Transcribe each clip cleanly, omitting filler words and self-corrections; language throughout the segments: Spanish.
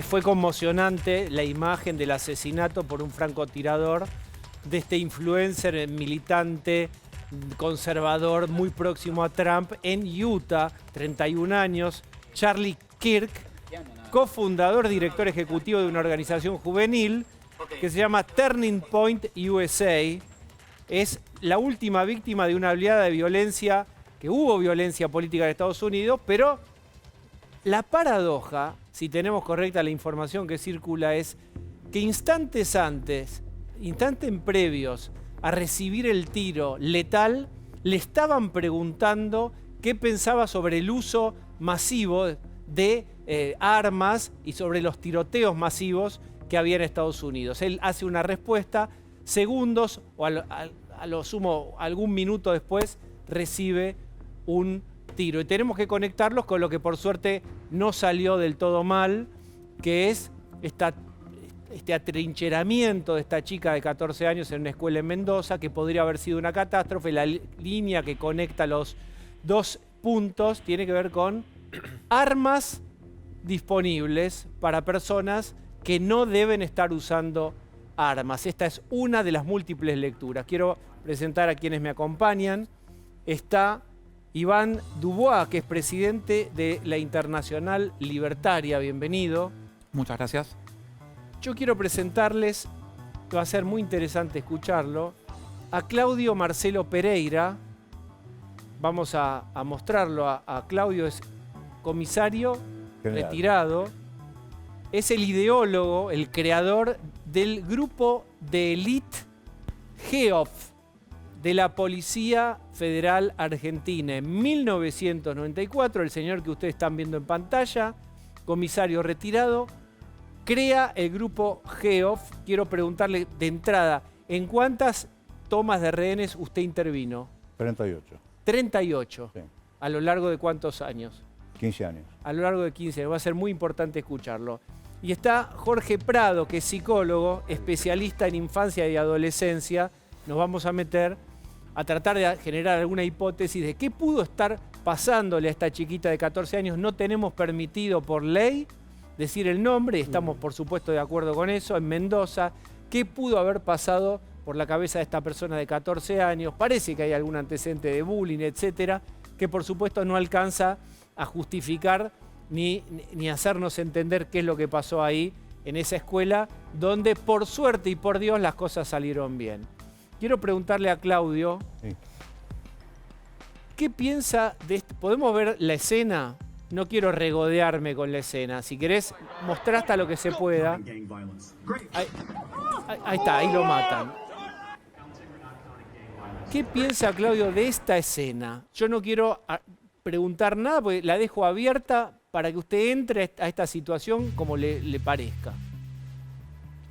Fue conmocionante la imagen del asesinato por un francotirador de este influencer militante conservador muy próximo a Trump en Utah, 31 años, Charlie Kirk, cofundador, director ejecutivo de una organización juvenil que se llama Turning Point USA. Es la última víctima de una oleada de violencia, que hubo violencia política en Estados Unidos, pero la paradoja, si tenemos correcta la información que circula, es que instantes previos a recibir el tiro letal, le estaban preguntando qué pensaba sobre el uso masivo de armas y sobre los tiroteos masivos que había en Estados Unidos. Él hace una respuesta, segundos o a lo sumo algún minuto después recibe un tiro. Y tenemos que conectarlos con lo que por suerte no salió del todo mal, que es este atrincheramiento de esta chica de 14 años en una escuela en Mendoza, que podría haber sido una catástrofe. La línea que conecta los dos puntos tiene que ver con armas disponibles para personas que no deben estar usando armas. Esta es una de las múltiples lecturas. Quiero presentar a quienes me acompañan. Está Iván Dubois, que es presidente de la Internacional Libertaria. Bienvenido. Muchas gracias. Yo quiero presentarles, que va a ser muy interesante escucharlo, a Claudio Marcelo Pereira. Vamos a mostrarlo a Claudio. Es comisario retirado. Es el ideólogo, el creador del grupo de élite GEOF de la Policía Federal Argentina. En 1994, el señor que ustedes están viendo en pantalla, comisario retirado, crea el grupo GEOF. Quiero preguntarle de entrada, ¿en cuántas tomas de rehenes usted intervino? 38. 38. Sí. ¿A lo largo de cuántos años? 15 años. A lo largo de 15 años. Va a ser muy importante escucharlo. Y está Jorge Prado, que es psicólogo, especialista en infancia y adolescencia. Nos vamos a meter a tratar de generar alguna hipótesis de qué pudo estar pasándole a esta chiquita de 14 años. No tenemos permitido por ley decir el nombre, y estamos por supuesto de acuerdo con eso, en Mendoza. ¿Qué pudo haber pasado por la cabeza de esta persona de 14 años? Parece que hay algún antecedente de bullying, etcétera, que por supuesto no alcanza a justificar ni hacernos entender qué es lo que pasó ahí en esa escuela, donde por suerte y por Dios las cosas salieron bien. Quiero preguntarle a Claudio, Sí. ¿qué piensa de esto? ¿Podemos ver la escena? No quiero regodearme con la escena. Si querés, mostrá hasta lo que se pueda. Ahí está, ahí lo matan. ¿Qué piensa Claudio de esta escena? Yo no quiero preguntar nada porque la dejo abierta para que usted entre a esta situación como le parezca.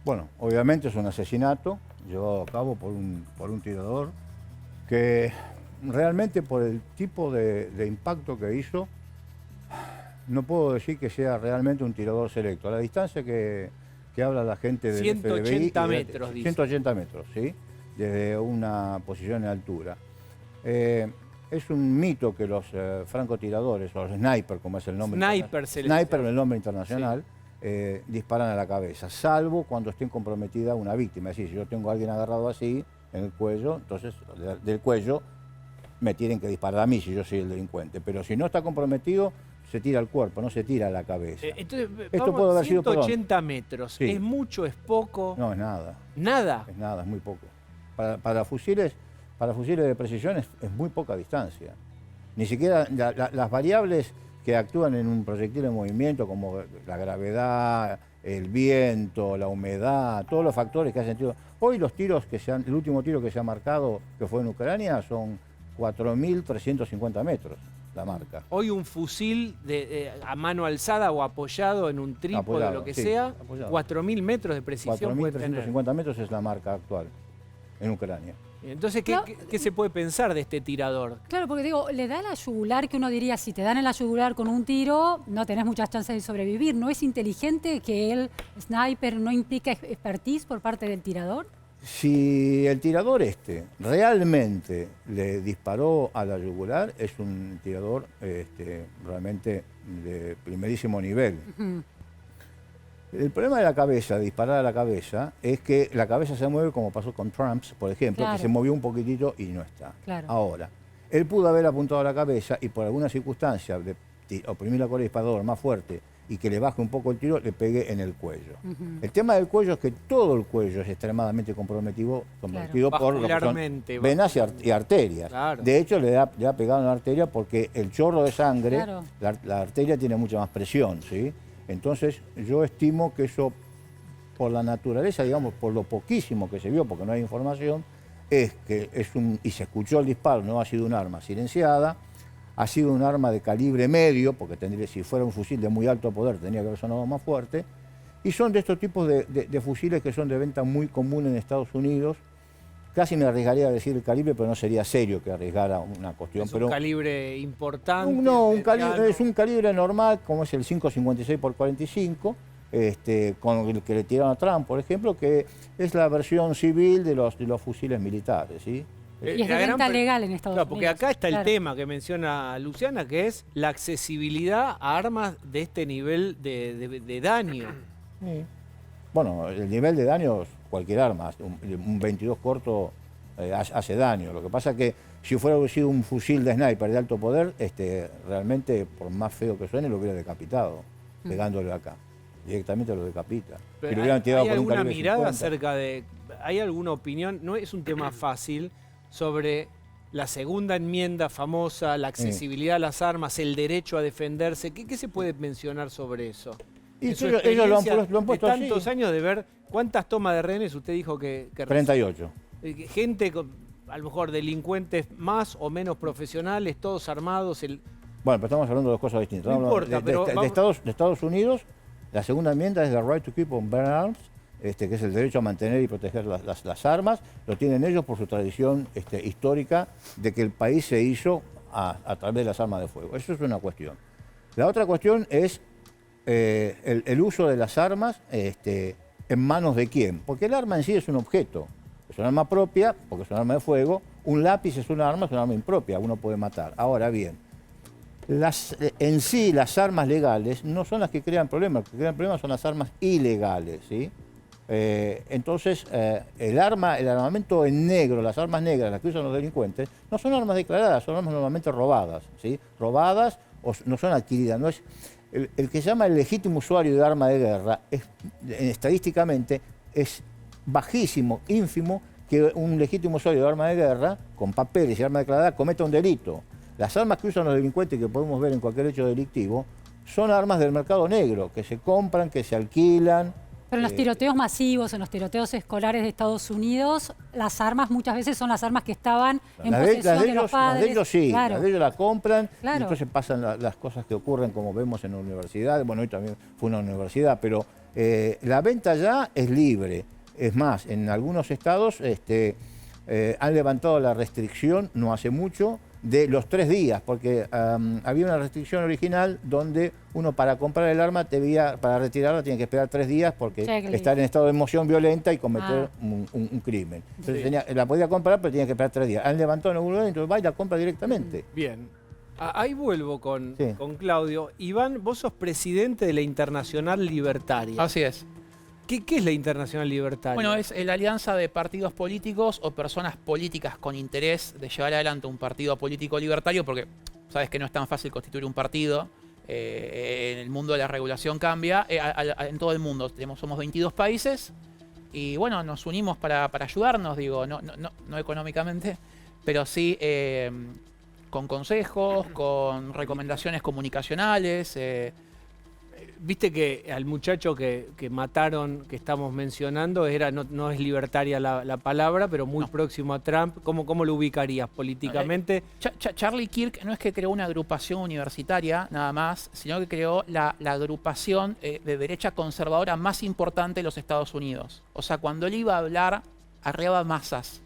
Bueno, obviamente es un asesinato llevado a cabo por un tirador que realmente por el tipo de impacto que hizo, no puedo decir que sea realmente un tirador selecto. A la distancia que habla la gente del 180 FBI, metros, dice. 180 metros, ¿sí? Desde una posición en altura. Es un mito que los francotiradores, o los sniper, como es el nombre sniper, el nombre internacional, disparan a la cabeza, salvo cuando estén comprometida una víctima. Es decir, si yo tengo a alguien agarrado así, en el cuello, entonces del cuello me tienen que disparar a mí si yo soy el delincuente. Pero si no está comprometido, se tira al cuerpo, no se tira a la cabeza. Entonces, esto puede haber sido 180 metros. Sí. ¿Es mucho, es poco? No, es nada. ¿Nada? Es nada, es muy poco. Para fusiles de precisión es muy poca distancia. Ni siquiera las variables que actúan en un proyectil en movimiento, como la gravedad, el viento, la humedad, todos los factores que hacen tiro. Hoy los tiros el último tiro que se ha marcado, que fue en Ucrania, son 4.350 metros la marca. Hoy un fusil a mano alzada o apoyado en un trípode o lo que sea, 4.000 metros de precisión puede tener. 4.350 metros es la marca actual en Ucrania. Entonces, ¿qué se puede pensar de este tirador? Claro, porque digo, le da la yugular, que uno diría, si te dan en la yugular con un tiro, no tenés muchas chances de sobrevivir. ¿No es inteligente que el sniper no implica expertise por parte del tirador? Si el tirador realmente le disparó a la yugular, es un tirador realmente de primerísimo nivel. El problema de la cabeza, de disparar a la cabeza, es que la cabeza se mueve como pasó con Trump, por ejemplo, Claro. que se movió un poquitito y no está. Claro. Ahora, él pudo haber apuntado a la cabeza y por alguna circunstancia de oprimir la cola del disparador más fuerte y que le baje un poco el tiro, le pegue en el cuello. El tema del cuello es que todo el cuello es extremadamente comprometido por lo que son venas y arterias. Claro. De hecho, le ha pegado en la arteria porque el chorro de sangre, Claro. la arteria tiene mucha más presión, ¿sí? Entonces, yo estimo que eso, por la naturaleza, digamos, por lo poquísimo que se vio, porque no hay información, es que y se escuchó el disparo, no ha sido un arma silenciada, ha sido un arma de calibre medio, porque si fuera un fusil de muy alto poder tendría que haber sonado más fuerte, y son de estos tipos de fusiles que son de venta muy común en Estados Unidos. Casi me arriesgaría a decir el calibre, pero no sería serio que arriesgara una cuestión. ¿Es un calibre importante? No, es un calibre normal, como es el 5.56x45, con el que le tiraron a Trump, por ejemplo, que es la versión civil de los fusiles militares, ¿sí? Y es de venta legal en Estados Unidos. Porque acá está el Claro. tema que menciona Luciana, que es la accesibilidad a armas de este nivel de daño. Sí. Bueno, el nivel de daño, cualquier arma, un 22 corto hace daño. Lo que pasa es que si fuera sido un fusil de sniper de alto poder, realmente, por más feo que suene, lo hubiera decapitado, pegándole acá. Directamente lo decapita. Pero Si lo hubieran tirado ¿hay con un alguna calibre mirada 50. acerca de... ¿Hay alguna opinión? No es un tema fácil sobre la segunda enmienda famosa, la accesibilidad a las armas, el derecho a defenderse. ¿Qué se puede mencionar sobre eso? Y En su ellos lo han experiencia puesto de así. tantos años de ver cuántas tomas de rehenes usted dijo que 38. gente, a lo mejor delincuentes más o menos profesionales, todos armados. Bueno, pero estamos hablando de dos cosas distintas. No importa, pero vamos... de Estados Unidos, la segunda enmienda es the right to keep and bear arms, que es el derecho a mantener y proteger las armas. Lo tienen ellos por su tradición histórica de que el país se hizo a través de las armas de fuego. Eso es una cuestión. La otra cuestión es el uso de las armas en manos de quién. Porque el arma en sí es un objeto. Es un arma propia, porque es un arma de fuego. Un lápiz es un arma impropia, uno puede matar. Ahora bien, en sí las armas legales no son las que crean problemas. Las que crean problemas son las armas ilegales, ¿sí? Entonces, el armamento en negro, las armas negras, las que usan los delincuentes, no son armas declaradas, son armas normalmente robadas, ¿sí? Robadas o no son adquiridas. No es, el que se llama el legítimo usuario de arma de guerra, estadísticamente, es bajísimo, ínfimo, que un legítimo usuario de arma de guerra, con papeles y arma declarada, cometa un delito. Las armas que usan los delincuentes, que podemos ver en cualquier hecho delictivo, son armas del mercado negro, que se compran, que se alquilan. Pero en los tiroteos masivos, en los tiroteos escolares de Estados Unidos, las armas muchas veces son las armas que estaban en posesión de los padres. Las de ellos sí, claro. las de ellos la compran, Claro. y entonces pasan las cosas que ocurren, como vemos en la universidad. Bueno, hoy también fue una universidad, pero la venta ya es libre. Es más, en algunos estados han levantado la restricción, no hace mucho, de los 3 días, porque había una restricción original donde uno para comprar el arma, para retirarla, tiene que esperar 3 días porque está en estado de emoción violenta y cometer un crimen. Entonces la podía comprar, pero tenía que esperar 3 días. Han levantado en algún lugar, entonces va y la compra directamente. Bien. Ahí vuelvo con Claudio. Iván, vos sos presidente de la Internacional Libertaria. Así es. ¿Qué es la Internacional Libertaria? Bueno, es la alianza de partidos políticos o personas políticas con interés de llevar adelante un partido político libertario, porque sabes que no es tan fácil constituir un partido. En el mundo de la regulación cambia. En todo el mundo somos 22 países y bueno, nos unimos para ayudarnos, digo, no económicamente, pero sí con consejos, con recomendaciones comunicacionales. Viste que al muchacho que mataron, que estamos mencionando, no es libertaria la palabra, pero muy próximo a Trump. ¿Cómo lo ubicarías políticamente? Charlie Kirk no es que creó una agrupación universitaria nada más, sino que creó la agrupación de derecha conservadora más importante de los Estados Unidos. O sea, cuando él iba a hablar, arreaba masas.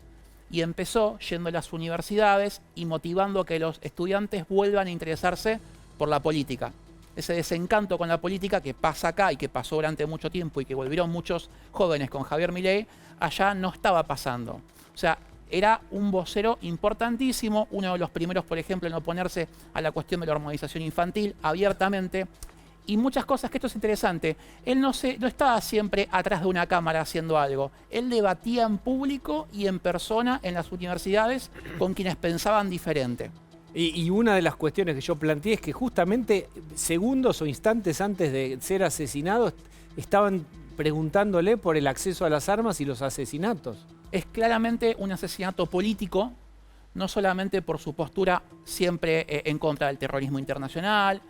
Y empezó yendo a las universidades y motivando a que los estudiantes vuelvan a interesarse por la política. Ese desencanto con la política que pasa acá y que pasó durante mucho tiempo y que volvieron muchos jóvenes con Javier Milei, allá no estaba pasando. O sea, era un vocero importantísimo, uno de los primeros, por ejemplo, en oponerse a la cuestión de la hormonización infantil abiertamente. y muchas cosas, que esto es interesante, él no estaba siempre atrás de una cámara haciendo algo. Él debatía en público y en persona en las universidades con quienes pensaban diferente. Y una de las cuestiones que yo planteé es que justamente segundos o instantes antes de ser asesinado estaban preguntándole por el acceso a las armas y los asesinatos. Es claramente un asesinato político, no solamente por su postura siempre en contra del terrorismo internacional,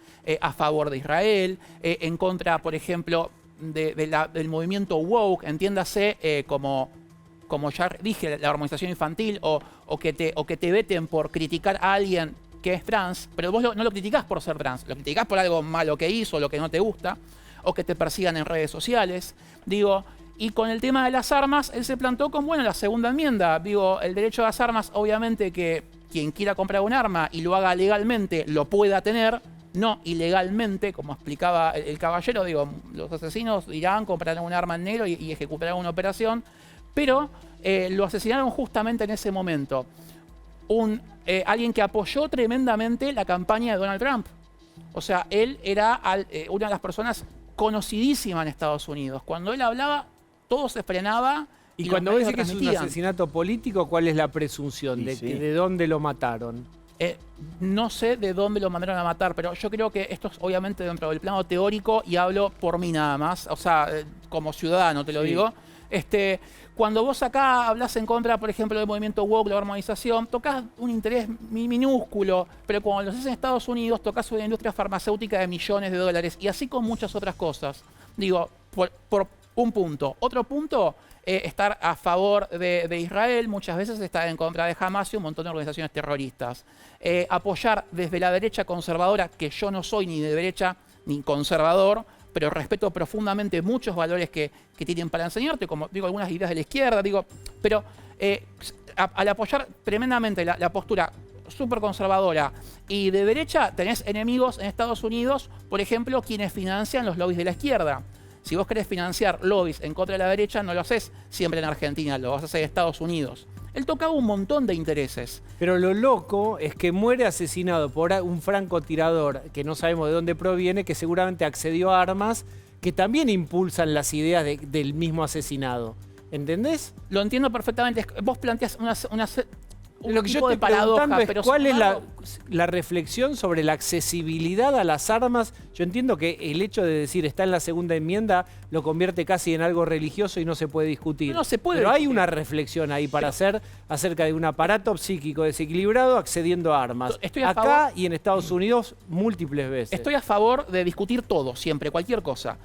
a favor de Israel, en contra, por ejemplo, del movimiento woke, entiéndase como ya dije, la hormonización infantil, o que te veten por criticar a alguien que es trans, pero vos no lo criticás por ser trans, lo criticás por algo malo que hizo, lo que no te gusta, o que te persigan en redes sociales. Digo, y con el tema de las armas, él se plantó con, bueno, la segunda enmienda. Digo, el derecho a las armas, obviamente que quien quiera comprar un arma y lo haga legalmente, lo pueda tener, no ilegalmente, como explicaba el caballero. Digo, los asesinos irán, comprarán un arma en negro y ejecutarán una operación, pero lo asesinaron justamente en ese momento. Alguien que apoyó tremendamente la campaña de Donald Trump. O sea, él era una de las personas conocidísimas en Estados Unidos. Cuando él hablaba, todo se frenaba. Y cuando vos decís que es un asesinato político, ¿cuál es la presunción de dónde lo mataron? No sé de dónde lo mandaron a matar, pero yo creo que esto es obviamente dentro del plano teórico y hablo por mí nada más. O sea, como ciudadano te lo digo. Cuando vos acá hablás en contra, por ejemplo, del movimiento woke, la hormonización, tocás un interés minúsculo, pero cuando lo haces en Estados Unidos, tocás una industria farmacéutica de millones de dólares, y así con muchas otras cosas. Digo, por un punto. Otro punto, estar a favor de Israel, muchas veces estar en contra de Hamas y un montón de organizaciones terroristas. Apoyar desde la derecha conservadora, que yo no soy ni de derecha ni conservador, pero respeto profundamente muchos valores que tienen para enseñarte, como digo, algunas ideas de la izquierda, pero al apoyar tremendamente la postura súper conservadora y de derecha, tenés enemigos en Estados Unidos, por ejemplo, quienes financian los lobbies de la izquierda. Si vos querés financiar lobbies en contra de la derecha, no lo haces siempre en Argentina, lo vas a hacer en Estados Unidos. Él tocaba un montón de intereses. Pero lo loco es que muere asesinado por un francotirador que no sabemos de dónde proviene, que seguramente accedió a armas que también impulsan las ideas del mismo asesinado. ¿Entendés? Lo entiendo perfectamente. Vos planteás lo que yo estoy preguntando es cuál es la reflexión sobre la accesibilidad a las armas. Yo entiendo que el hecho de decir está en la segunda enmienda lo convierte casi en algo religioso y no se puede discutir. No se puede Pero discutir. hay una reflexión ahí para hacer acerca de un aparato psíquico desequilibrado accediendo a armas. Acá y en Estados Unidos múltiples veces. Estoy a favor de discutir todo, siempre, cualquier cosa.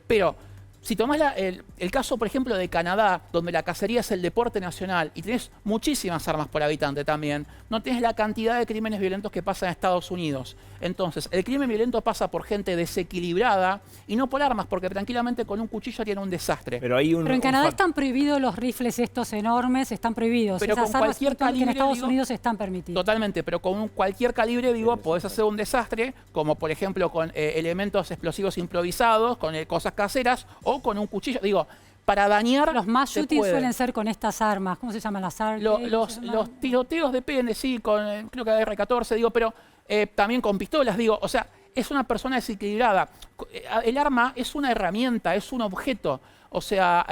Pero si tomás el caso, por ejemplo, de Canadá, donde la cacería es el deporte nacional y tenés muchísimas armas por habitante también, no tenés la cantidad de crímenes violentos que pasa en Estados Unidos. Entonces, el crimen violento pasa por gente desequilibrada y no por armas, porque tranquilamente con un cuchillo tiene un desastre. Pero en Canadá están prohibidos los rifles estos enormes, están prohibidos. Pero esas con armas cualquier calibre, que en Estados Unidos están permitidas. Totalmente, pero con cualquier calibre, podés hacer un desastre, como por ejemplo con elementos explosivos improvisados, con cosas caseras o con un cuchillo. Para dañar. Los más útiles suelen ser con estas armas. ¿Cómo se llaman las armas? Los tiroteos depende, sí, con creo que AR-14, pero también con pistolas, o sea, es una persona desequilibrada. El arma es una herramienta, es un objeto. O sea,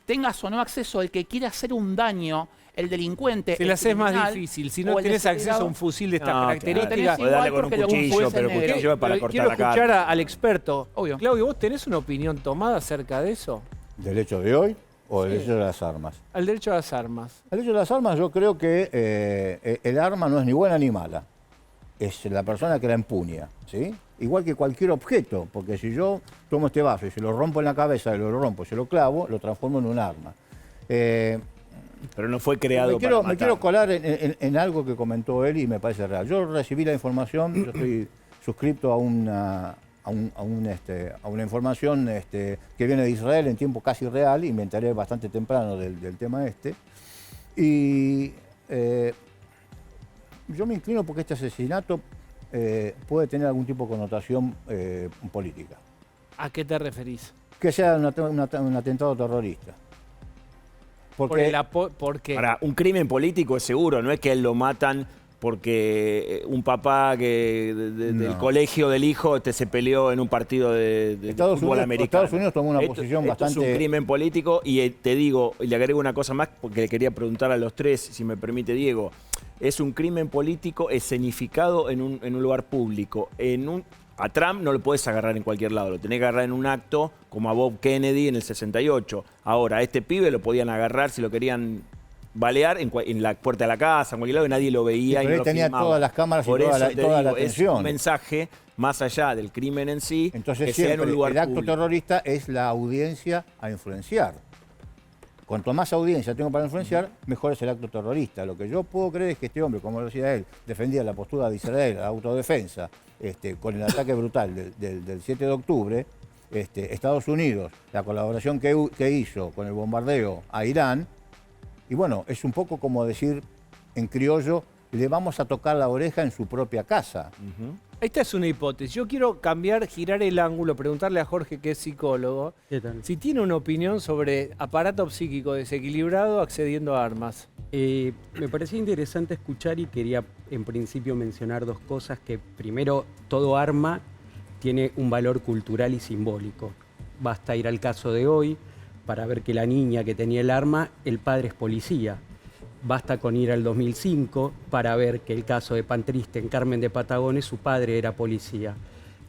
tengas o no acceso el que quiera hacer un daño, el delincuente. Se le hace más difícil. Si no tenés acceso a un fusil de estas características. Podés darle con un cuchillo, pero cuchillo es para cortar quiero escuchar al experto. Obvio. Claudio, ¿vos tenés una opinión tomada acerca de eso? ¿Del hecho de hoy o del hecho de las armas? Al derecho a las armas. Al hecho de las armas yo creo que el arma no es ni buena ni mala. Es la persona que la empuña, ¿sí? Igual que cualquier objeto, porque si yo tomo este vaso y se lo rompo en la cabeza, y lo rompo, se lo clavo, lo transformo en un arma. Pero no fue creado para matar. Me quiero colar en algo que comentó él y me parece real. Yo recibí la información, yo estoy suscripto a una información que viene de Israel en tiempo casi real y me enteré bastante temprano del tema Y yo me inclino porque este asesinato puede tener algún tipo de connotación política. ¿A qué te referís? Que sea un atentado terrorista. Porque Ahora, un crimen político es seguro, no es que él lo matan porque un papá del colegio del hijo se peleó en un partido de fútbol americano. Estados Unidos tomó una posición bastante... Esto es un crimen político y te digo, y le agrego una cosa más porque le quería preguntar a los tres, si me permite Diego. Es un crimen político escenificado en un lugar público. A Trump no lo puedes agarrar en cualquier lado, lo tenés que agarrar en un acto como a Bob Kennedy en el 68. Ahora, a este pibe lo podían agarrar si lo querían balear en la puerta de la casa, en cualquier lado, y nadie lo veía. Sí, pero y no él tenía filmaba. todas las cámaras Por y toda eso la atención. Es un mensaje más allá del crimen en sí, Entonces que sea en un lugar el acto público. terrorista es la audiencia a influenciar. Cuanto más audiencia tengo para influenciar, mejor es el acto terrorista. Lo que yo puedo creer es que este hombre, como lo decía él, defendía la postura de Israel, la autodefensa, con el ataque brutal del 7 de octubre, Estados Unidos, la colaboración que hizo con el bombardeo a Irán, y bueno, es un poco como decir en criollo, le vamos a tocar la oreja en su propia casa. Esta es una hipótesis. Yo quiero girar el ángulo, preguntarle a Jorge, que es psicólogo, si tiene una opinión sobre aparato psíquico desequilibrado accediendo a armas. Me parecía interesante escuchar y quería en principio mencionar dos cosas. Que primero, todo arma tiene un valor cultural y simbólico. Basta ir al caso de hoy para ver que la niña que tenía el arma, el padre es policía. Basta con ir al 2005 para ver que el caso de Pantriste en Carmen de Patagones, su padre era policía.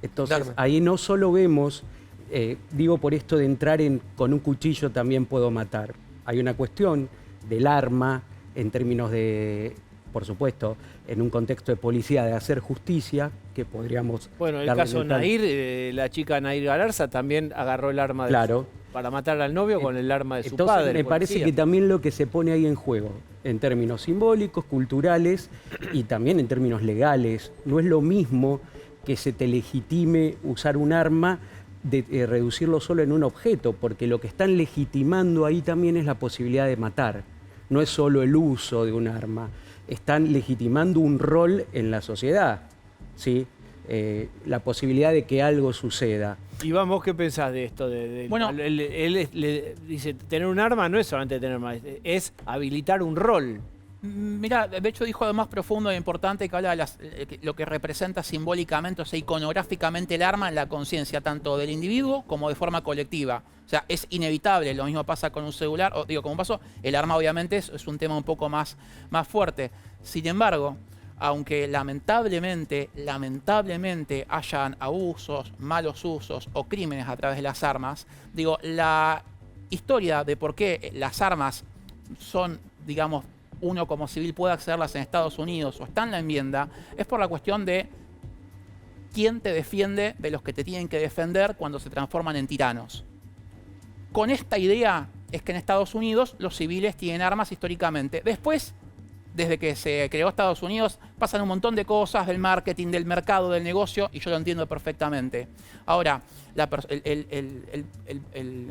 Entonces, ahí no solo vemos, digo por esto de entrar con un cuchillo también puedo matar. Hay una cuestión del arma en términos de, por supuesto, en un contexto de policía, de hacer justicia, que podríamos... Bueno, el caso de Nair, la chica Nair Galarza también agarró el arma para matar al novio con el arma de su padre. Me parece que también lo que se pone ahí en juego, en términos simbólicos, culturales y también en términos legales, no es lo mismo que se te legitime usar un arma de reducirlo solo en un objeto, porque lo que están legitimando ahí también es la posibilidad de matar. No es solo el uso de un arma, están legitimando un rol en la sociedad, ¿sí? La posibilidad de que algo suceda. Iván, ¿vos qué pensás de esto? Bueno, él dice, tener un arma no es solamente tener arma, es habilitar un rol. Mira, de hecho dijo algo más profundo e importante que habla de lo que representa simbólicamente, o sea, iconográficamente el arma en la conciencia, tanto del individuo como de forma colectiva. O sea, es inevitable, lo mismo pasa con un celular, o digo, como pasó, el arma obviamente es un tema un poco más fuerte. Sin embargo, aunque lamentablemente hayan abusos, malos usos o crímenes a través de las armas, digo, la historia de por qué las armas son, digamos, uno como civil puede accederlas en Estados Unidos o está en la enmienda, es por la cuestión de quién te defiende de los que te tienen que defender cuando se transforman en tiranos. Con esta idea es que en Estados Unidos los civiles tienen armas históricamente. Después, desde que se creó Estados Unidos, pasan un montón de cosas del marketing, del mercado, del negocio, y yo lo entiendo perfectamente. Ahora, el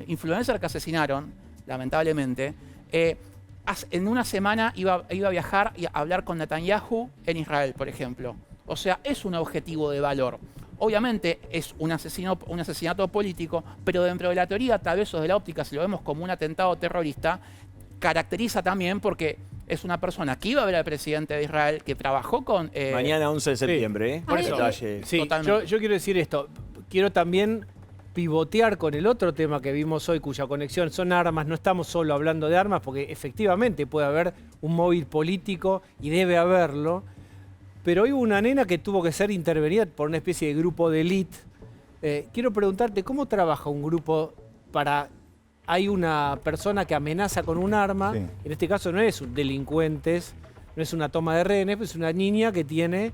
influencer que asesinaron, lamentablemente, en una semana iba a viajar y a hablar con Netanyahu en Israel, por ejemplo. O sea, es un objetivo de valor. Obviamente es un asesinato político, pero dentro de la teoría, tal vez o de la óptica, si lo vemos como un atentado terrorista, caracteriza también porque es una persona que iba a ver al presidente de Israel, que trabajó con... Mañana 11 de septiembre, ¿eh? Por eso, sí, yo quiero decir esto. Quiero también pivotear con el otro tema que vimos hoy, cuya conexión son armas. No estamos solo hablando de armas, porque efectivamente puede haber un móvil político y debe haberlo. Pero hoy hubo una nena que tuvo que ser intervenida por una especie de grupo de élite. Quiero preguntarte, ¿cómo trabaja un grupo para... Hay una persona que amenaza con un arma, sí. En este caso no es delincuentes, no es una toma de rehenes, es una niña que tiene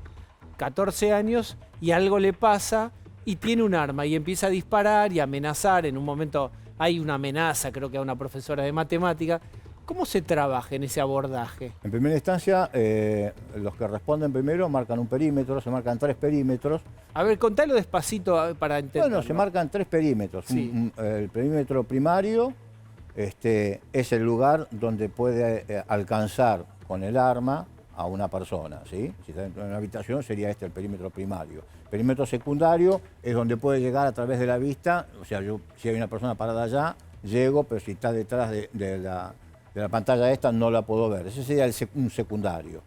14 años y algo le pasa y tiene un arma y empieza a disparar y a amenazar. En un momento hay una amenaza, creo que a una profesora de matemática. ¿Cómo se trabaja en ese abordaje? En primera instancia, los que responden primero marcan un perímetro, se marcan 3 perímetros. A ver, contalo despacito para entender. Bueno, se marcan 3 perímetros. Sí. El perímetro primario es el lugar donde puede alcanzar con el arma a una persona, ¿sí? Si está dentro de una habitación sería el perímetro primario. El perímetro secundario es donde puede llegar a través de la vista, o sea, si hay una persona parada allá, llego, pero si está detrás de la pantalla esta no la puedo ver. Ese sería un secundario.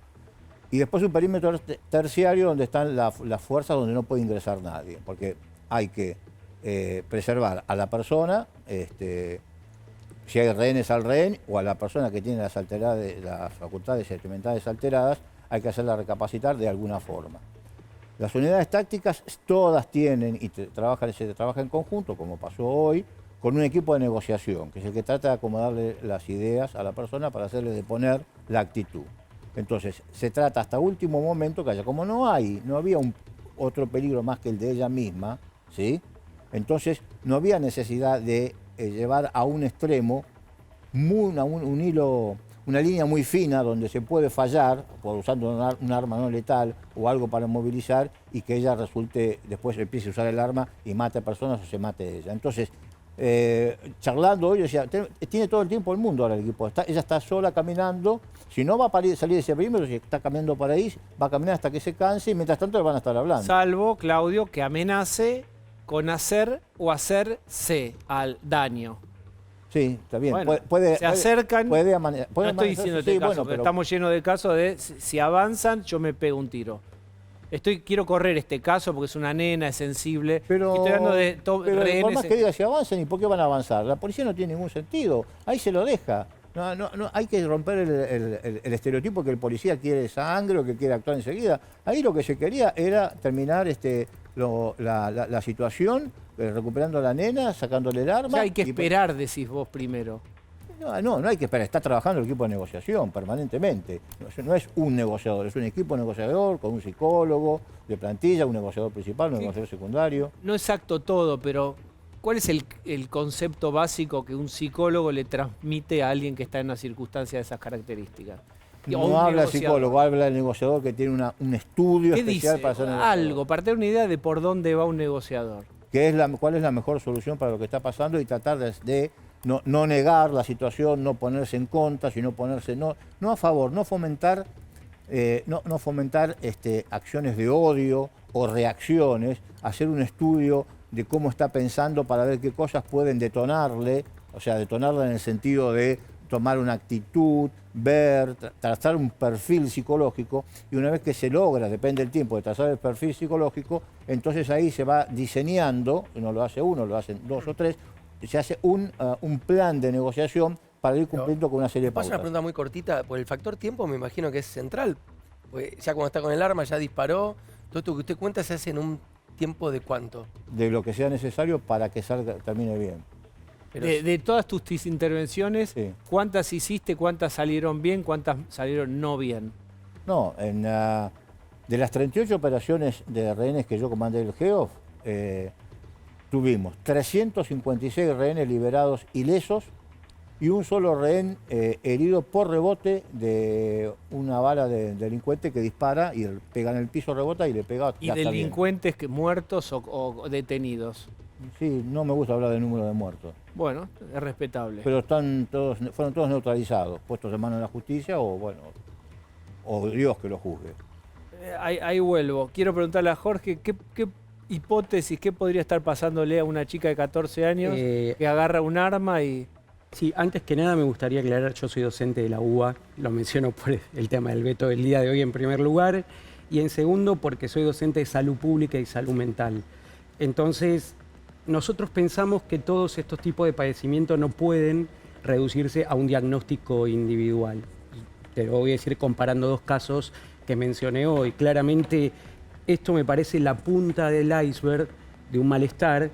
Y después un perímetro terciario donde están las fuerzas donde no puede ingresar nadie, porque hay que preservar a la persona, si hay rehenes al rehén, o a la persona que tiene las facultades sentimentales alteradas, hay que hacerla recapacitar de alguna forma. Las unidades tácticas todas tienen y se trabaja en conjunto, como pasó hoy, con un equipo de negociación, que es el que trata de acomodarle las ideas a la persona para hacerle deponer la actitud. Entonces, se trata hasta último momento que haya, como no había otro peligro más que el de ella misma, ¿sí? Entonces no había necesidad de llevar a un extremo una línea muy fina donde se puede fallar, usando un arma no letal o algo para movilizar, y que ella después empiece a usar el arma y mate a personas o se mate ella. Entonces, charlando hoy, decía, tiene todo el tiempo del mundo ahora el equipo. Ella está sola caminando, si no va a salir de ese perímetro, si está caminando por ahí, va a caminar hasta que se canse y mientras tanto le van a estar hablando. Salvo, Claudio, que amenace con hacer o hacerse al daño. Sí, está bien. Bueno, se acercan. No estoy diciendo este caso, pero estamos llenos de casos de si avanzan, yo me pego un tiro. Quiero correr este caso porque es una nena, es sensible. Pero estoy hablando de rehenes. Por más que diga si avanzan, ¿y por qué van a avanzar? La policía no tiene ningún sentido. Ahí se lo deja. No, hay que romper el estereotipo que el policía quiere sangre o que quiere actuar enseguida. Ahí lo que se quería era terminar la situación, recuperando a la nena, sacándole el arma. O sea, hay que esperar, decís vos primero. No hay que esperar. Está trabajando el equipo de negociación permanentemente. No es un negociador, es un equipo negociador con un psicólogo de plantilla, un negociador principal, un negociador secundario. No exacto todo, pero ¿cuál es el concepto básico que un psicólogo le transmite a alguien que está en una circunstancia de esas características? No habla el psicólogo, habla el negociador que tiene un estudio especial para hacer negociador. Algo, para tener una idea de por dónde va un negociador. ¿Cuál es la mejor solución para lo que está pasando? Y tratar de no negar la situación, no ponerse en contra, sino ponerse no a favor, no fomentar acciones de odio o reacciones, hacer un estudio de cómo está pensando para ver qué cosas pueden detonarle, o sea, detonarla en el sentido de tomar una actitud, ver, trazar un perfil psicológico, y una vez que se logra, depende del tiempo de trazar el perfil psicológico, entonces ahí se va diseñando, no lo hace uno, lo hacen dos o tres, se hace un plan de negociación para ir cumpliendo con una serie de pautas. Una pregunta muy cortita, por el factor tiempo me imagino que es central, porque ya cuando está con el arma ya disparó, todo esto que usted cuenta se hace en un tiempo de ¿cuánto? De lo que sea necesario para que termine bien. De todas tus intervenciones, sí, ¿cuántas hiciste, cuántas salieron bien, cuántas salieron no bien? No, de las 38 operaciones de rehenes que yo comandé el GEOF, tuvimos 356 rehenes liberados ilesos y un solo rehén herido por rebote de una bala de delincuente que dispara y pega en el piso, rebota y le pega. ¿Y delincuentes muertos o detenidos? Sí, no me gusta hablar del número de muertos. Bueno, es respetable. Pero fueron todos neutralizados, puestos en manos de la justicia o Dios que lo juzgue. Ahí vuelvo. Quiero preguntarle a Jorge, ¿qué hipótesis, qué podría estar pasándole a una chica de 14 años que agarra un arma y... Sí, antes que nada me gustaría aclarar, yo soy docente de la UBA, lo menciono por el tema del veto del día de hoy en primer lugar, y en segundo porque soy docente de salud pública y salud mental. Entonces, nosotros pensamos que todos estos tipos de padecimientos no pueden reducirse a un diagnóstico individual. Te lo voy a decir comparando dos casos que mencioné hoy. Claramente, esto me parece la punta del iceberg de un malestar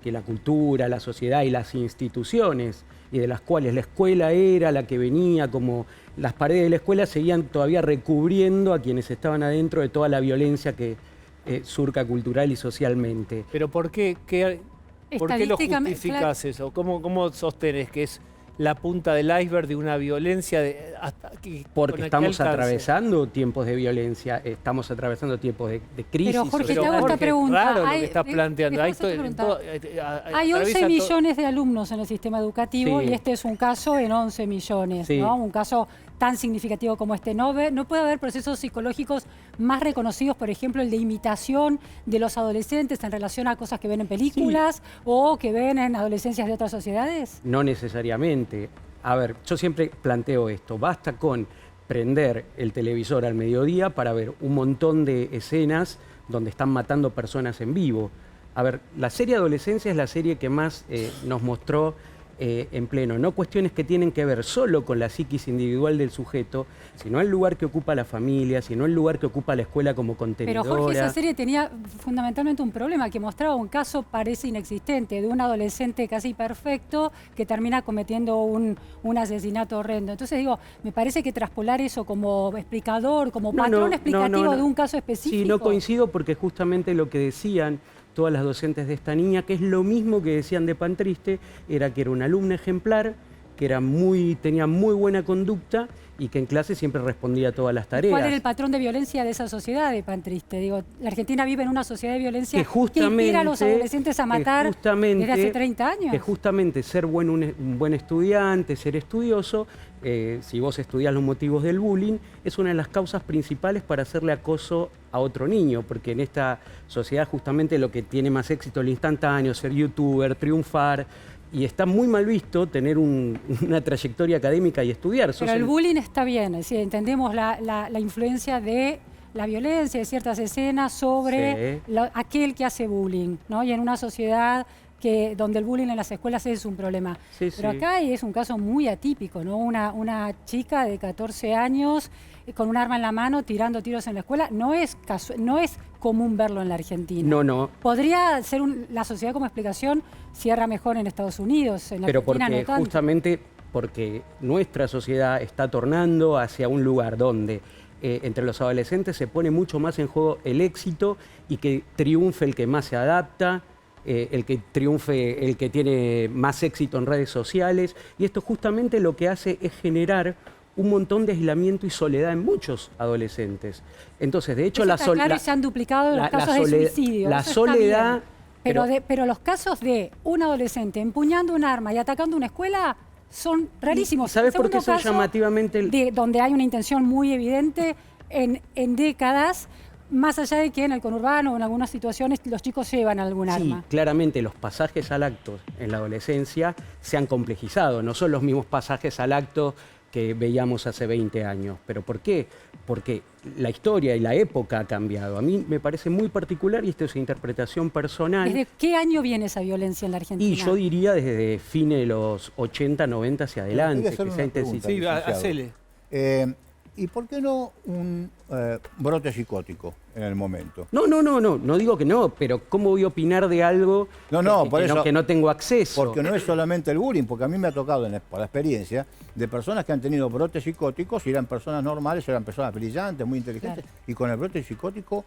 que la cultura, la sociedad y las instituciones, y de las cuales la escuela era la que venía, como las paredes de la escuela seguían todavía recubriendo a quienes estaban adentro de toda la violencia que surca cultural y socialmente. ¿Pero por qué? ¿Por qué lo justificás eso? ¿Cómo sostenés que es la punta del iceberg de una violencia? Porque estamos atravesando tiempos de violencia, estamos atravesando tiempos de crisis. Pero Jorge, te hago esta pregunta. Claro, lo que estás planteando. Hay 11 millones de alumnos en el sistema educativo, sí, y este es un caso en 11 millones, sí, ¿no? Un caso tan significativo como este. ¿No puede haber procesos psicológicos más reconocidos, por ejemplo, el de imitación de los adolescentes en relación a cosas que ven en películas, sí, o que ven en adolescencias de otras sociedades? No necesariamente. A ver, yo siempre planteo esto. Basta con prender el televisor al mediodía para ver un montón de escenas donde están matando personas en vivo. A ver, la serie Adolescencia es la serie que más nos mostró en pleno, no cuestiones que tienen que ver solo con la psiquis individual del sujeto, sino el lugar que ocupa la familia, sino el lugar que ocupa la escuela como contenedora. Pero Jorge, esa serie tenía fundamentalmente un problema, que mostraba un caso parece inexistente, de un adolescente casi perfecto que termina cometiendo un asesinato horrendo. Entonces digo, me parece que traspolar eso como explicador, como patrón explicativo de un caso específico... Sí, no coincido porque justamente lo que decían todas las docentes de esta niña, que es lo mismo que decían de Pan Triste, era que era una alumna ejemplar, que era tenía muy buena conducta y que en clase siempre respondía a todas las tareas. ¿Cuál era el patrón de violencia de esa sociedad de Pan Triste? Digo, la Argentina vive en una sociedad de violencia que inspira a los adolescentes a matar desde hace 30 años. Que justamente ser un buen estudiante, ser estudioso, si vos estudiás los motivos del bullying, es una de las causas principales para hacerle acoso a otro niño, porque en esta sociedad justamente lo que tiene más éxito es lo instantáneo, ser youtuber, triunfar, y está muy mal visto tener una trayectoria académica y estudiar. Pero el bullying está bien, es decir, entendemos la influencia de la violencia de ciertas escenas sobre aquel que hace bullying, ¿no? Y en una sociedad donde el bullying en las escuelas es un problema. Pero acá es un caso muy atípico, ¿no? Una chica de 14 años con un arma en la mano tirando tiros en la escuela. No es común verlo en la Argentina. No. Podría ser la sociedad como explicación cierra mejor en Estados Unidos, en la Pero Argentina porque no tanto. justamente porque nuestra sociedad está tornando hacia un lugar donde entre los adolescentes se pone mucho más en juego el éxito y que triunfe el que más se adapta, el que triunfe el que tiene más éxito en redes sociales, y esto justamente lo que hace es generar un montón de aislamiento y soledad en muchos adolescentes. Entonces, de hecho, se han duplicado los casos de suicidio. La soledad... Pero los casos de un adolescente empuñando un arma y atacando una escuela son rarísimos. ¿Sabes por qué son llamativamente...? Donde hay una intención muy evidente en décadas, más allá de que en el conurbano o en algunas situaciones los chicos llevan algún arma. Sí, claramente los pasajes al acto en la adolescencia se han complejizado, no son los mismos pasajes al acto que veíamos hace 20 años. ¿Pero por qué? Porque la historia y la época ha cambiado. A mí me parece muy particular, y esto es interpretación personal. ¿Desde qué año viene esa violencia en la Argentina? Y yo diría desde fines de los 80, 90 hacia adelante, que se ha intensificado. Sí, hacele. ¿Y por qué no un brote psicótico en el momento? No digo que no, pero ¿cómo voy a opinar de algo que no tengo acceso? Porque no es solamente el bullying, porque a mí me ha tocado por la experiencia de personas que han tenido brotes psicóticos y eran personas normales, eran personas brillantes, muy inteligentes, y con el brote psicótico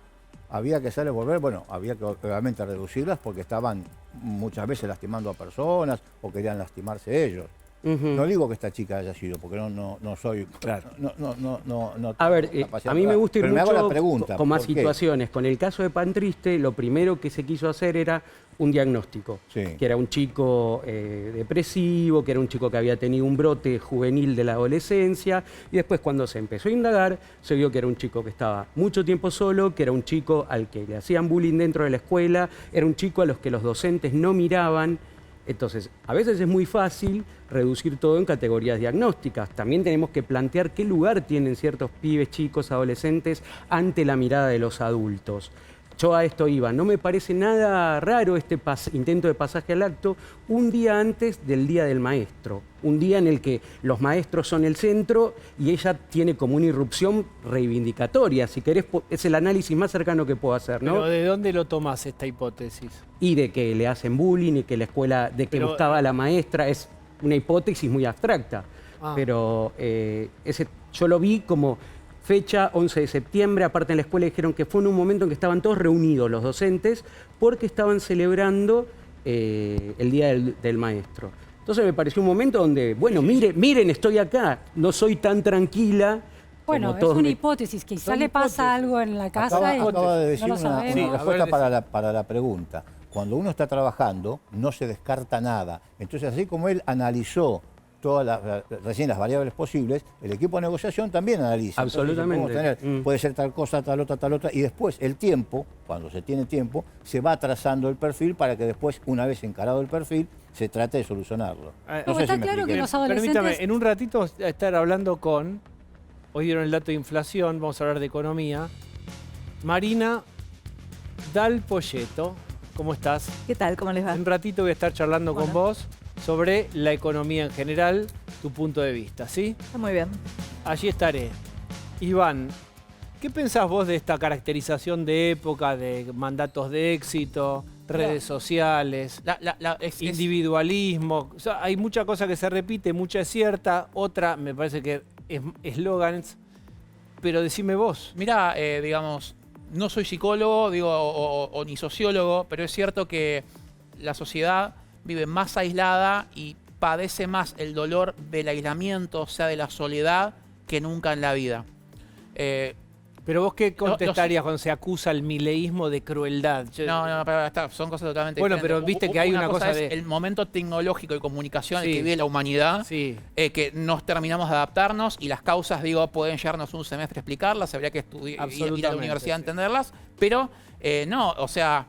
había que hacerles volver, había que obviamente reducirlas porque estaban muchas veces lastimando a personas o querían lastimarse ellos. No digo que esta chica haya sido, porque no soy... Claro. No a ver, a mí me gusta ir mucho con más situaciones. ¿Qué? Con el caso de Pan Triste, lo primero que se quiso hacer era un diagnóstico. Que era un chico depresivo, que era un chico que había tenido un brote juvenil de la adolescencia, y después cuando se empezó a indagar, se vio que era un chico que estaba mucho tiempo solo, que era un chico al que le hacían bullying dentro de la escuela, era un chico a los que los docentes no miraban. Entonces, a veces es muy fácil reducir todo en categorías diagnósticas. También tenemos que plantear qué lugar tienen ciertos pibes, chicos, adolescentes ante la mirada de los adultos. Yo a esto iba. No me parece nada raro este intento de pasaje al acto un día antes del Día del Maestro. Un día en el que los maestros son el centro y ella tiene como una irrupción reivindicatoria. Si querés, es el análisis más cercano que puedo hacer, ¿no? ¿Pero de dónde lo tomás esta hipótesis? Y de que le hacen bullying y que la escuela, de que gustaba a la maestra, es una hipótesis muy abstracta. Pero yo lo vi como... Fecha 11 de septiembre, aparte en la escuela dijeron que fue en un momento en que estaban todos reunidos los docentes porque estaban celebrando el Día del Maestro. Entonces me pareció un momento donde, miren, estoy acá, no soy tan tranquila. Bueno, es una hipótesis, quizá le pasa algo en la casa acaba de decir no lo sabemos. una respuesta para la pregunta. Cuando uno está trabajando, no se descarta nada. Entonces, así como él analizó recién las variables posibles, el equipo de negociación también analiza. Absolutamente. Puede ser tal cosa, tal otra, y después el tiempo, cuando se tiene tiempo, se va trazando el perfil para que después, una vez encarado el perfil, se trate de solucionarlo. Está claro que los adolescentes... Permítame, en un ratito estar hablando con Hoy dieron el dato de inflación, vamos a hablar de economía. Marina Dal Poyetto, ¿cómo estás? ¿Qué tal? ¿Cómo les va? Un ratito voy a estar charlando con vos sobre la economía en general, tu punto de vista, ¿sí? Está muy bien. Allí estaré. Iván, ¿qué pensás vos de esta caracterización de época, de mandatos de éxito, redes sociales, individualismo? O sea, hay mucha cosa que se repite, mucha es cierta, otra me parece que es eslogans, pero decime vos. Mirá, digamos, no soy psicólogo, o ni sociólogo, pero es cierto que la sociedad vive más aislada y padece más el dolor del aislamiento, o sea, de la soledad, que nunca en la vida. Pero vos, ¿qué contestarías cuando se acusa el mileísmo de crueldad? No, pero son cosas totalmente bueno, diferentes. pero viste que hay una cosa de... el momento tecnológico y comunicación en el que vive la humanidad, que nos terminamos de adaptarnos y las causas, pueden llevarnos un semestre a explicarlas, habría que ir a la universidad a entenderlas, pero no, o sea...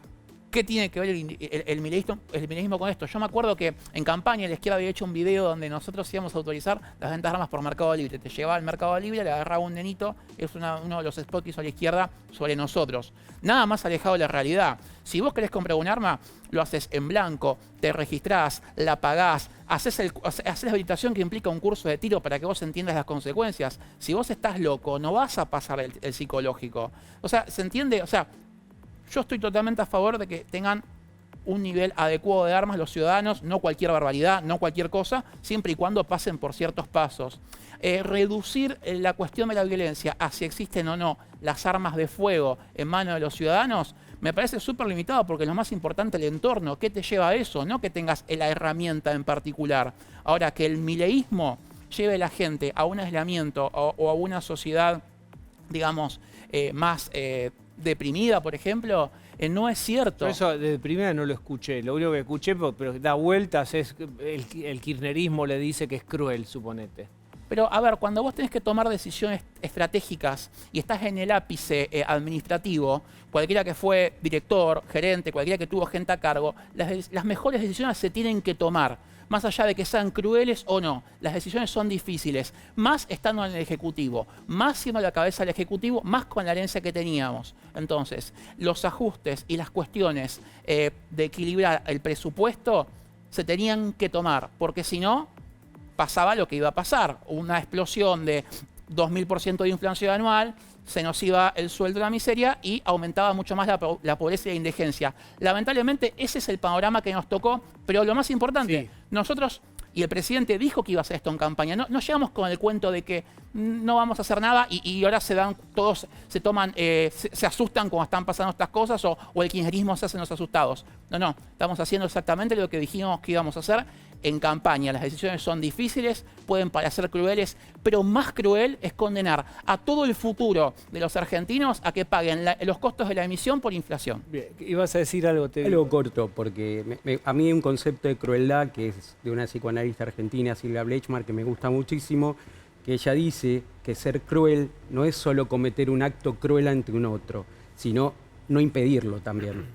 ¿Qué tiene que ver el mileísmo con esto? Yo me acuerdo que en campaña la izquierda había hecho un video donde nosotros íbamos a autorizar las ventas de armas por Mercado Libre. Te llevaba al Mercado Libre, le agarraba un nenito, es uno de los spots que hizo la izquierda sobre nosotros. Nada más alejado de la realidad. Si vos querés comprar un arma, lo haces en blanco, te registrás, la pagás, haces la habilitación que implica un curso de tiro para que vos entiendas las consecuencias. Si vos estás loco, no vas a pasar el psicológico. O sea, ¿se entiende? O sea, yo estoy totalmente a favor de que tengan un nivel adecuado de armas los ciudadanos, no cualquier barbaridad, no cualquier cosa, siempre y cuando pasen por ciertos pasos. Reducir la cuestión de la violencia a si existen o no las armas de fuego en manos de los ciudadanos, me parece súper limitado porque lo más importante es el entorno. ¿Qué te lleva a eso? No que tengas la herramienta en particular. Ahora, que el mileísmo lleve a la gente a un aislamiento o a una sociedad, digamos, más... deprimida, por ejemplo, no es cierto. Por eso de deprimida no lo escuché. Lo único que escuché, pero da vueltas, es el kirchnerismo le dice que es cruel, suponete. Pero, a ver, cuando vos tenés que tomar decisiones estratégicas y estás en el ápice administrativo, cualquiera que fue director, gerente, cualquiera que tuvo gente a cargo, las mejores decisiones se tienen que tomar. Más allá de que sean crueles o no, las decisiones son difíciles. Más estando en el Ejecutivo, más siendo la cabeza del Ejecutivo, más con la herencia que teníamos. Entonces, los ajustes y las cuestiones de equilibrar el presupuesto se tenían que tomar, porque si no, pasaba lo que iba a pasar. Una explosión de 2000% de inflación anual, se nos iba el sueldo a la miseria y aumentaba mucho más la pobreza y la indigencia. Lamentablemente ese es el panorama que nos tocó, pero lo más importante, nosotros, y el presidente dijo que iba a hacer esto en campaña, no llegamos con el cuento de que no vamos a hacer nada y ahora todos se asustan cuando están pasando estas cosas o el kirchnerismo se hace los asustados. No, estamos haciendo exactamente lo que dijimos que íbamos a hacer en campaña. Las decisiones son difíciles, pueden parecer crueles, pero más cruel es condenar a todo el futuro de los argentinos a que paguen los costos de la emisión por inflación. Bien, ibas a decir algo. Algo corto, porque a mí hay un concepto de crueldad que es de una psicoanalista argentina, Silvia Bleichmar, que me gusta muchísimo, que ella dice que ser cruel no es solo cometer un acto cruel ante un otro, sino no impedirlo también.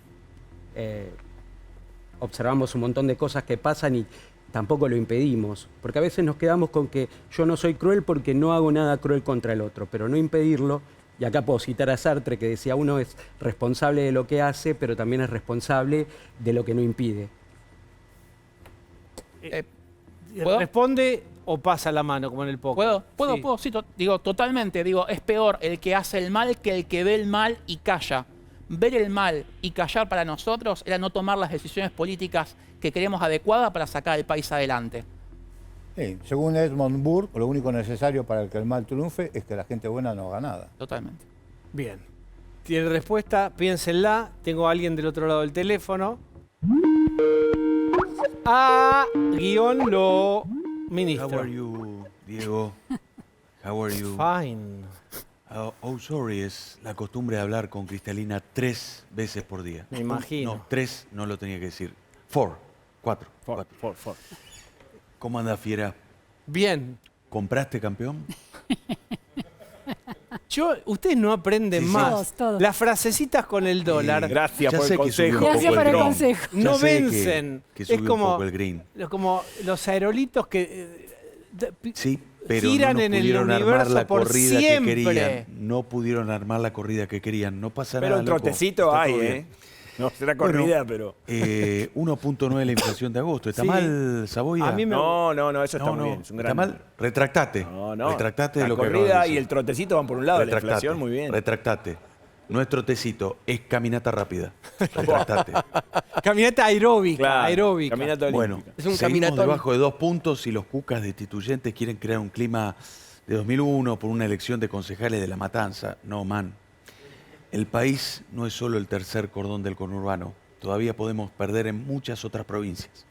Observamos un montón de cosas que pasan y tampoco lo impedimos, porque a veces nos quedamos con que yo no soy cruel porque no hago nada cruel contra el otro, pero no impedirlo, y acá puedo citar a Sartre que decía, uno es responsable de lo que hace, pero también es responsable de lo que no impide. ¿Responde o pasa la mano como en el póker? ¿Puedo? Sí, totalmente. Es peor el que hace el mal que el que ve el mal y calla. Ver el mal y callar para nosotros era no tomar las decisiones políticas que queremos adecuadas para sacar el país adelante. Sí, según Edmund Burke, lo único necesario para que el mal triunfe es que la gente buena no haga nada. Totalmente. Bien. ¿Tiene respuesta? Piénsenla. Tengo a alguien del otro lado del teléfono. A-lo ministro. How are you, Diego? How are you? Fine. Oh, sorry, es la costumbre de hablar con Cristalina 3 veces por día. Me imagino. No, 3 no lo tenía que decir. 4. ¿Cómo anda, fiera? Bien. ¿Compraste, campeón? Ustedes no aprenden más. Todos. Las frasecitas con el dólar. Gracias Ya por sé el que subió consejo. un poco Gracias por el green. consejo. No Ya sé vencen. que subió Es como, un poco el green. como los aerolitos que... Sí. pero giran no en el pudieron armar universo la por corrida siempre. que querían. No pudieron armar la corrida que querían. No pasa Pero nada, un loco. trotecito Está hay, todo ¿eh? bien. No será corrida, pero... 1.9 la inflación de agosto. ¿Está Sí. mal, Saboya? A mí me- No, eso está muy bien. Es un ¿Está gran mal? Retractate. No. Retractate de La lo que acabas corrida de decir. y el trotecito van por un lado, la Retractate. inflación muy bien. Retractate. No es trotecito, es caminata rápida. Retractate. Caminata aeróbica. Claro, aeróbica. caminata Bueno, olímpica. Es un seguimos caminatón. debajo de 2 puntos y los cucas destituyentes quieren crear un clima de 2001 por una elección de concejales de La Matanza. No, man. El país no es solo el tercer cordón del conurbano. Todavía podemos perder en muchas otras provincias.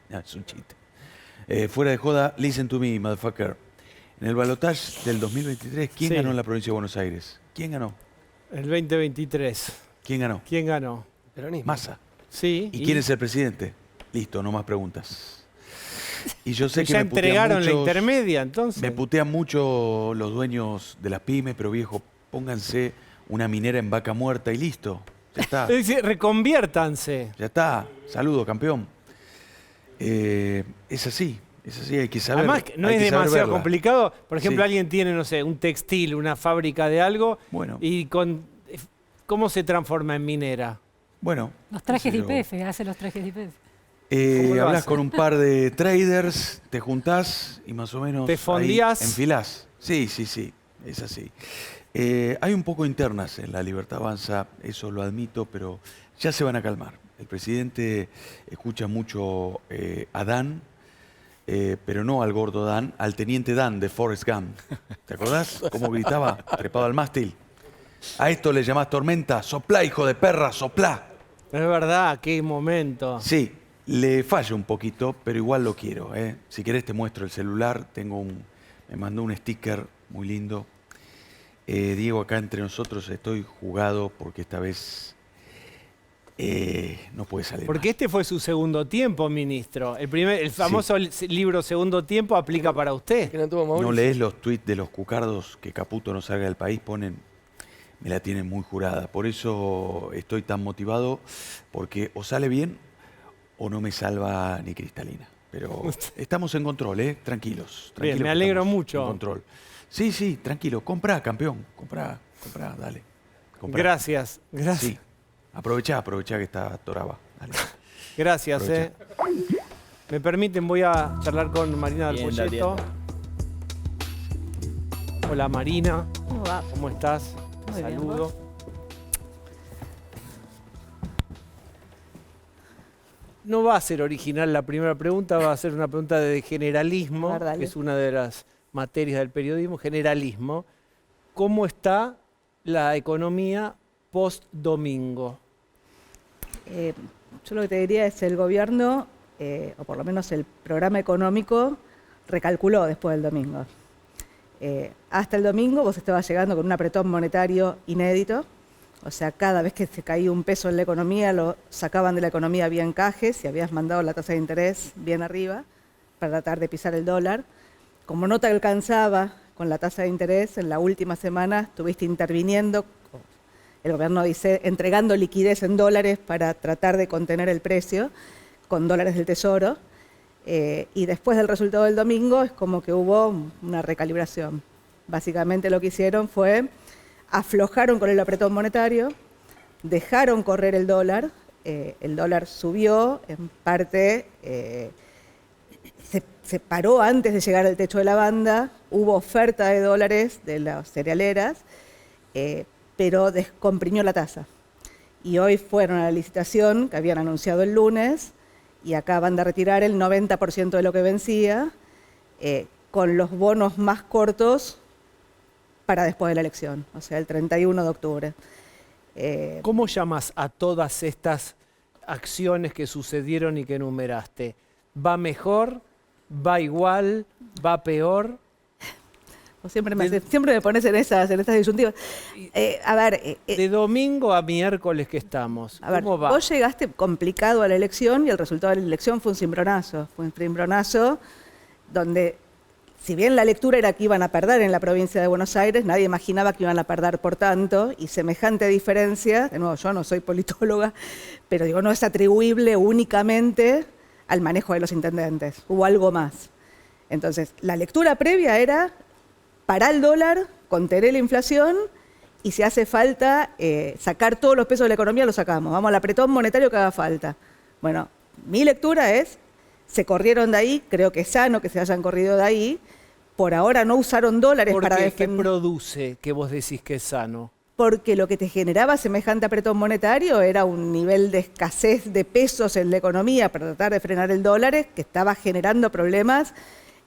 No, es un chiste. Fuera de joda, listen to me, motherfucker. En el balotaje del 2023, ¿quién Sí. ganó en la provincia de Buenos Aires? ¿Quién ganó? El 2023. ¿Quién ganó? ¿Quién ganó? Peronismo. Massa. Sí. ¿Y quién es el presidente? Listo, no más preguntas. Y yo sé que ya me putean entregaron la muchos- intermedia, entonces. Me putean mucho los dueños de las pymes, pero viejo, pónganse una minera en Vaca Muerta y listo. Ya está. Es decir, reconviértanse. Ya está. Saludo, campeón. Es así, hay que saber. Además, que no hay es que saber demasiado verla. complicado. Por ejemplo, Sí. alguien tiene, no sé, un textil, una fábrica de algo, Bueno. y ¿cómo se transforma en minera? Bueno. Los trajes de qué sé yo. IPF, hace los trajes de IPF. ¿Cómo lo Hablas hace? con un par de traders, te juntás y más o menos ¿Te ahí fondías? enfilás. Sí, es así. Hay un poco internas en la Libertad Avanza, eso lo admito, pero ya se van a calmar. El presidente escucha mucho a Dan, pero no al gordo Dan, al teniente Dan de Forrest Gump. ¿Te acordás cómo gritaba trepado al mástil? A esto le llamás tormenta, soplá, hijo de perra, soplá. Es verdad, qué momento. Sí, le falla un poquito, pero igual lo quiero. Si querés te muestro el celular, me mandó un sticker muy lindo. Diego, acá entre nosotros estoy jugado porque esta vez no puede salir Porque mal. este fue su segundo tiempo, ministro. El famoso libro Segundo Tiempo aplica para usted. Que no tuvo Mauricio. ¿No lees los tweets de los cucardos que Caputo no salga del país? Me la tienen muy jurada. Por eso estoy tan motivado, porque o sale bien o no me salva ni Cristalina. Pero estamos en control, tranquilos. Bien, me que alegro estamos mucho. En control. Sí, tranquilo. Comprá, campeón. Comprá, dale. Comprá. Gracias. Sí. Aprovechá que está Toraba. Dale. Gracias. Aprovecha. Me permiten, voy a charlar con Marina del Bien, Folleto. Hola Marina, ¿Cómo va? ¿cómo estás? Muy bien, Saludo. ¿vos? No va a ser original la primera pregunta, va a ser una pregunta de generalismo, A ver, dale. que es una de las materias del periodismo, generalismo. ¿Cómo está la economía post-domingo? Yo lo que te diría es el gobierno, o por lo menos el programa económico, recalculó después del domingo. Hasta el domingo vos estabas llegando con un apretón monetario inédito, o sea, cada vez que se caía un peso en la economía, lo sacaban de la economía vía encajes y habías mandado la tasa de interés bien arriba para tratar de pisar el dólar. Como no te alcanzaba con la tasa de interés, en la última semana estuviste interviniendo, el gobierno dice, entregando liquidez en dólares para tratar de contener el precio con dólares del Tesoro. Y después del resultado del domingo es como que hubo una recalibración. Básicamente lo que hicieron fue aflojaron con el apretón monetario, dejaron correr el dólar subió, en parte se paró antes de llegar al techo de la banda, hubo oferta de dólares de las cerealeras, pero descomprimió la tasa. Y hoy fueron a la licitación que habían anunciado el lunes y acaban de retirar el 90% de lo que vencía, con los bonos más cortos para después de la elección, o sea, el 31 de octubre. ¿Cómo llamas a todas estas acciones que sucedieron y que enumeraste? ¿Va mejor? ¿Va igual? ¿Va peor? Vos siempre me pones en estas disyuntivas. De domingo a miércoles que estamos, A ver, ¿cómo va? vos llegaste complicado a la elección y el resultado de la elección fue un cimbronazo. Fue un cimbronazo donde, si bien la lectura era que iban a perder en la provincia de Buenos Aires, nadie imaginaba que iban a perder por tanto, y semejante diferencia, de nuevo, yo no soy politóloga, pero digo, no es atribuible únicamente al manejo de los intendentes, hubo algo más. Entonces, la lectura previa era parar el dólar, contener la inflación y si hace falta sacar todos los pesos de la economía, lo sacamos. Vamos al apretón monetario que haga falta. Bueno, mi lectura es, se corrieron de ahí, creo que es sano que se hayan corrido de ahí. Por ahora no usaron dólares para defender. ¿Qué produce que vos decís que es sano? Porque lo que te generaba semejante apretón monetario era un nivel de escasez de pesos en la economía para tratar de frenar el dólar, que estaba generando problemas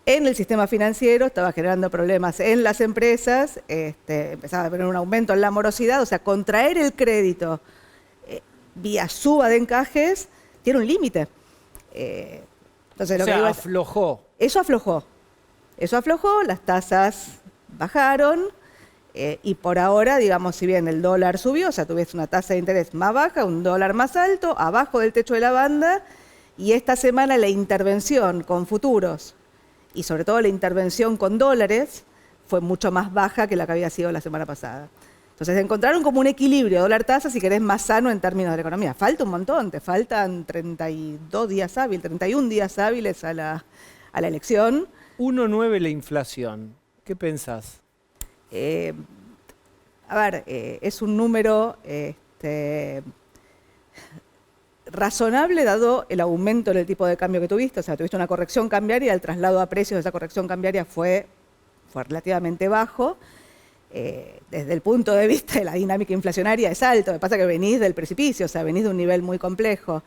en el sistema financiero, estaba generando problemas en las empresas, empezaba a haber un aumento en la morosidad, o sea, contraer el crédito vía suba de encajes tiene un límite. Entonces, o sea, aflojó. Eso aflojó, las tasas bajaron y por ahora, digamos, si bien el dólar subió, o sea, tuviste una tasa de interés más baja, un dólar más alto, abajo del techo de la banda, y esta semana la intervención con futuros y sobre todo la intervención con dólares fue mucho más baja que la que había sido la semana pasada. Entonces encontraron como un equilibrio dólar-tasa, si querés, más sano en términos de la economía. Falta un montón, te faltan 31 días hábiles a la elección. 1,9 la inflación. ¿Qué pensás? Es un número razonable dado el aumento en el tipo de cambio que tuviste. O sea, tuviste una corrección cambiaria, el traslado a precios de esa corrección cambiaria fue relativamente bajo. Desde el punto de vista de la dinámica inflacionaria es alto. Lo que pasa es que venís del precipicio, o sea, venís de un nivel muy complejo.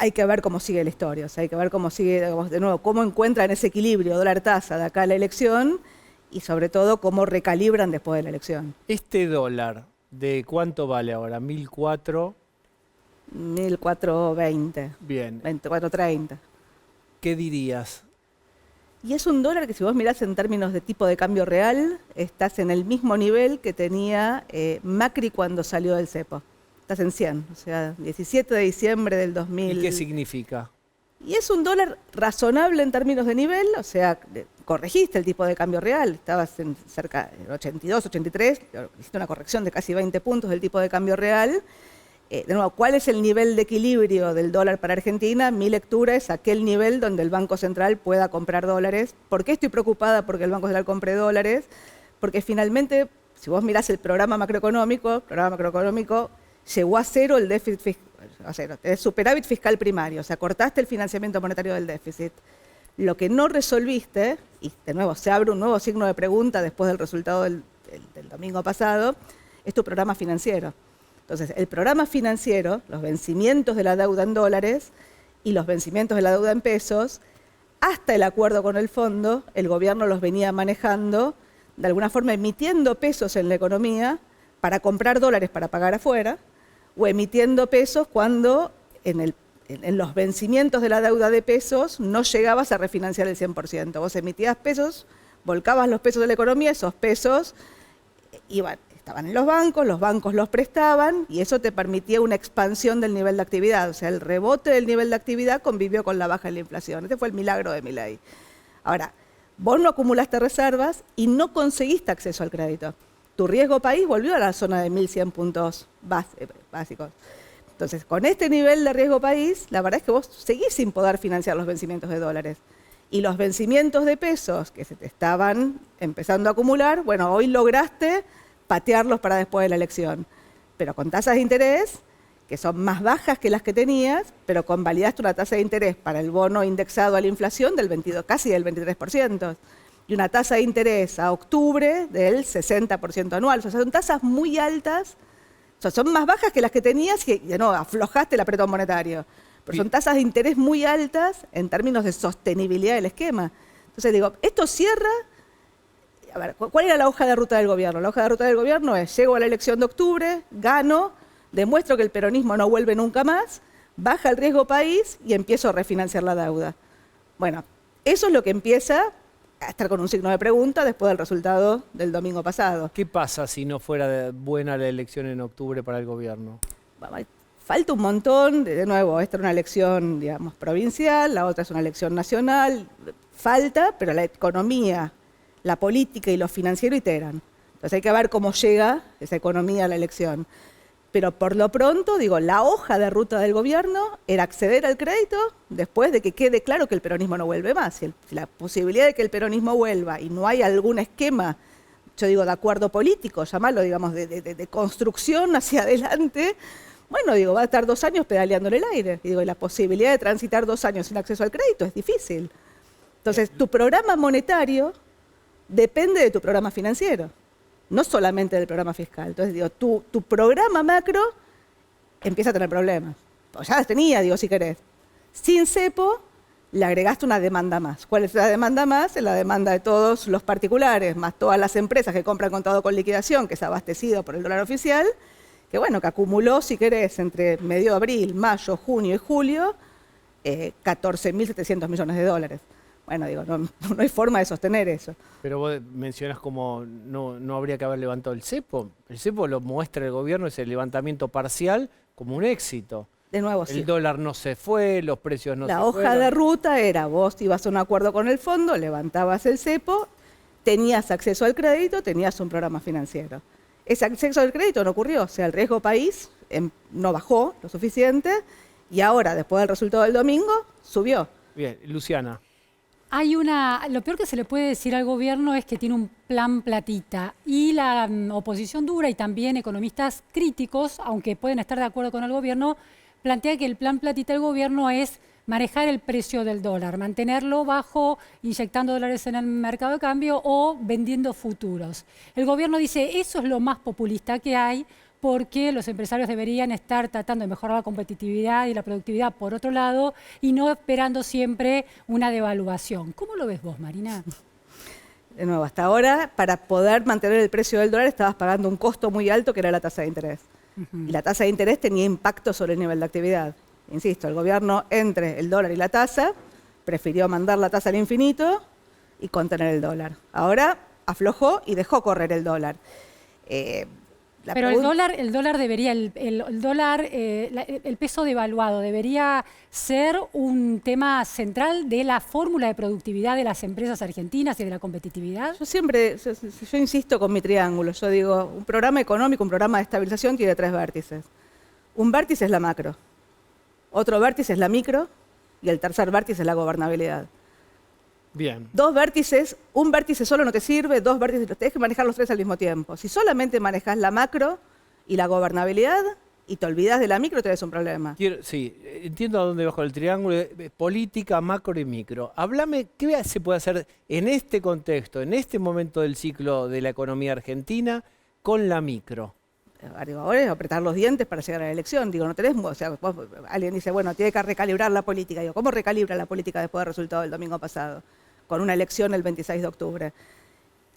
Hay que ver cómo sigue la historia, o sea, hay que ver cómo sigue, de nuevo, cómo encuentran ese equilibrio dólar-tasa de acá a la elección y sobre todo cómo recalibran después de la elección. Este dólar, ¿de cuánto vale ahora? ¿1.400? 1.420. Bien. 24.30. ¿Qué dirías? Y es un dólar que si vos mirás en términos de tipo de cambio real, estás en el mismo nivel que tenía Macri cuando salió del cepo. Estás en 100, o sea, 17 de diciembre del 2000. ¿Y qué significa? Y es un dólar razonable en términos de nivel, o sea, corregiste el tipo de cambio real, estabas en cerca de 82, 83, hiciste una corrección de casi 20 puntos del tipo de cambio real. De nuevo, ¿cuál es el nivel de equilibrio del dólar para Argentina? Mi lectura es aquel nivel donde el Banco Central pueda comprar dólares. ¿Por qué estoy preocupada porque el Banco Central compre dólares? Porque finalmente, si vos mirás el programa macroeconómico llegó a cero el déficit fiscal, el superávit fiscal primario, o sea, cortaste el financiamiento monetario del déficit. Lo que no resolviste, y de nuevo se abre un nuevo signo de pregunta después del resultado del domingo pasado, es tu programa financiero. Entonces, el programa financiero, los vencimientos de la deuda en dólares y los vencimientos de la deuda en pesos, hasta el acuerdo con el fondo, el gobierno los venía manejando, de alguna forma emitiendo pesos en la economía para comprar dólares para pagar afuera, o emitiendo pesos cuando en los vencimientos de la deuda de pesos no llegabas a refinanciar el 100%. Vos emitías pesos, volcabas los pesos de la economía, esos pesos estaban en los bancos los prestaban y eso te permitía una expansión del nivel de actividad. O sea, el rebote del nivel de actividad convivió con la baja de la inflación. Este fue el milagro de Milei. Ahora, vos no acumulaste reservas y no conseguiste acceso al crédito. Tu riesgo país volvió a la zona de 1.100 puntos básicos. Entonces, con este nivel de riesgo país, la verdad es que vos seguís sin poder financiar los vencimientos de dólares. Y los vencimientos de pesos que se te estaban empezando a acumular, bueno, hoy lograste patearlos para después de la elección. Pero con tasas de interés que son más bajas que las que tenías, pero convalidaste una tasa de interés para el bono indexado a la inflación del casi del 23%. Y una tasa de interés a octubre del 60% anual. O sea, son tasas muy altas, o sea, son más bajas que las que tenías y no, aflojaste el apretón monetario. Pero son tasas de interés muy altas en términos de sostenibilidad del esquema. Entonces digo, esto cierra. A ver, ¿cuál era la hoja de ruta del gobierno? La hoja de ruta del gobierno es, llego a la elección de octubre, gano, demuestro que el peronismo no vuelve nunca más, baja el riesgo país y empiezo a refinanciar la deuda. Bueno, eso es lo que empieza a estar con un signo de pregunta después del resultado del domingo pasado. ¿Qué pasa si no fuera buena la elección en octubre para el gobierno? Falta un montón, de nuevo, esta es una elección, digamos, provincial, la otra es una elección nacional, falta, pero la economía, la política y lo financiero iteran. Entonces hay que ver cómo llega esa economía a la elección. Pero por lo pronto, digo, la hoja de ruta del gobierno era acceder al crédito después de que quede claro que el peronismo no vuelve más. Si la posibilidad de que el peronismo vuelva y no hay algún esquema, yo digo, de acuerdo político, llamarlo, digamos, de construcción hacia adelante, bueno, digo, va a estar 2 años pedaleando en el aire. Y digo, la posibilidad de transitar 2 años sin acceso al crédito es difícil. Entonces, tu programa monetario depende de tu programa financiero, no solamente del programa fiscal. Entonces, digo, tu programa macro empieza a tener problemas. Pues ya las tenía, digo, si querés. Sin cepo, le agregaste una demanda más. ¿Cuál es la demanda más? Es la demanda de todos los particulares, más todas las empresas que compran contado con liquidación, que es abastecido por el dólar oficial, que bueno, que acumuló, si querés, entre medio de abril, mayo, junio y julio, 14.700 millones de dólares. Bueno, digo, no hay forma de sostener eso. Pero vos mencionás como no habría que haber levantado el cepo. El cepo lo muestra el gobierno, es el levantamiento parcial como un éxito. De nuevo, sí. El dólar no se fue, los precios no se fueron. La hoja de ruta era, vos ibas a un acuerdo con el fondo, levantabas el cepo, tenías acceso al crédito, tenías un programa financiero. Ese acceso al crédito no ocurrió, o sea, el riesgo país no bajó lo suficiente y ahora, después del resultado del domingo, subió. Bien, Luciana. Lo peor que se le puede decir al gobierno es que tiene un plan platita y la oposición dura y también economistas críticos, aunque pueden estar de acuerdo con el gobierno, plantea que el plan platita del gobierno es manejar el precio del dólar, mantenerlo bajo, inyectando dólares en el mercado de cambio o vendiendo futuros. El gobierno dice, eso es lo más populista que hay, porque los empresarios deberían estar tratando de mejorar la competitividad y la productividad por otro lado y no esperando siempre una devaluación. ¿Cómo lo ves vos, Marina? De nuevo, hasta ahora, para poder mantener el precio del dólar, estabas pagando un costo muy alto que era la tasa de interés. Y la tasa de interés tenía impacto sobre el nivel de actividad. Insisto, el gobierno, entre el dólar y la tasa, prefirió mandar la tasa al infinito y contener el dólar. Ahora aflojó y dejó correr el dólar. Pero el dólar debería, el peso devaluado debería ser un tema central de la fórmula de productividad de las empresas argentinas y de la competitividad. Yo insisto con mi triángulo. Yo digo, un programa económico, un programa de estabilización tiene 3 vértices. Un vértice es la macro, otro vértice es la micro y el tercer vértice es la gobernabilidad. Bien. 2 vértices, un vértice solo no te sirve, 2 vértices, tenés que manejar los 3 al mismo tiempo. Si solamente manejas la macro y la gobernabilidad y te olvidas de la micro, tenés un problema. Sí, entiendo a dónde bajo el triángulo, política, macro y micro. Háblame, ¿qué se puede hacer en este contexto, en este momento del ciclo de la economía argentina con la micro? Ahora es apretar los dientes para llegar a la elección. Digo, no tenés, o sea, alguien dice, bueno, tiene que recalibrar la política. Digo, ¿cómo recalibra la política después del resultado del domingo pasado? Con una elección el 26 de octubre.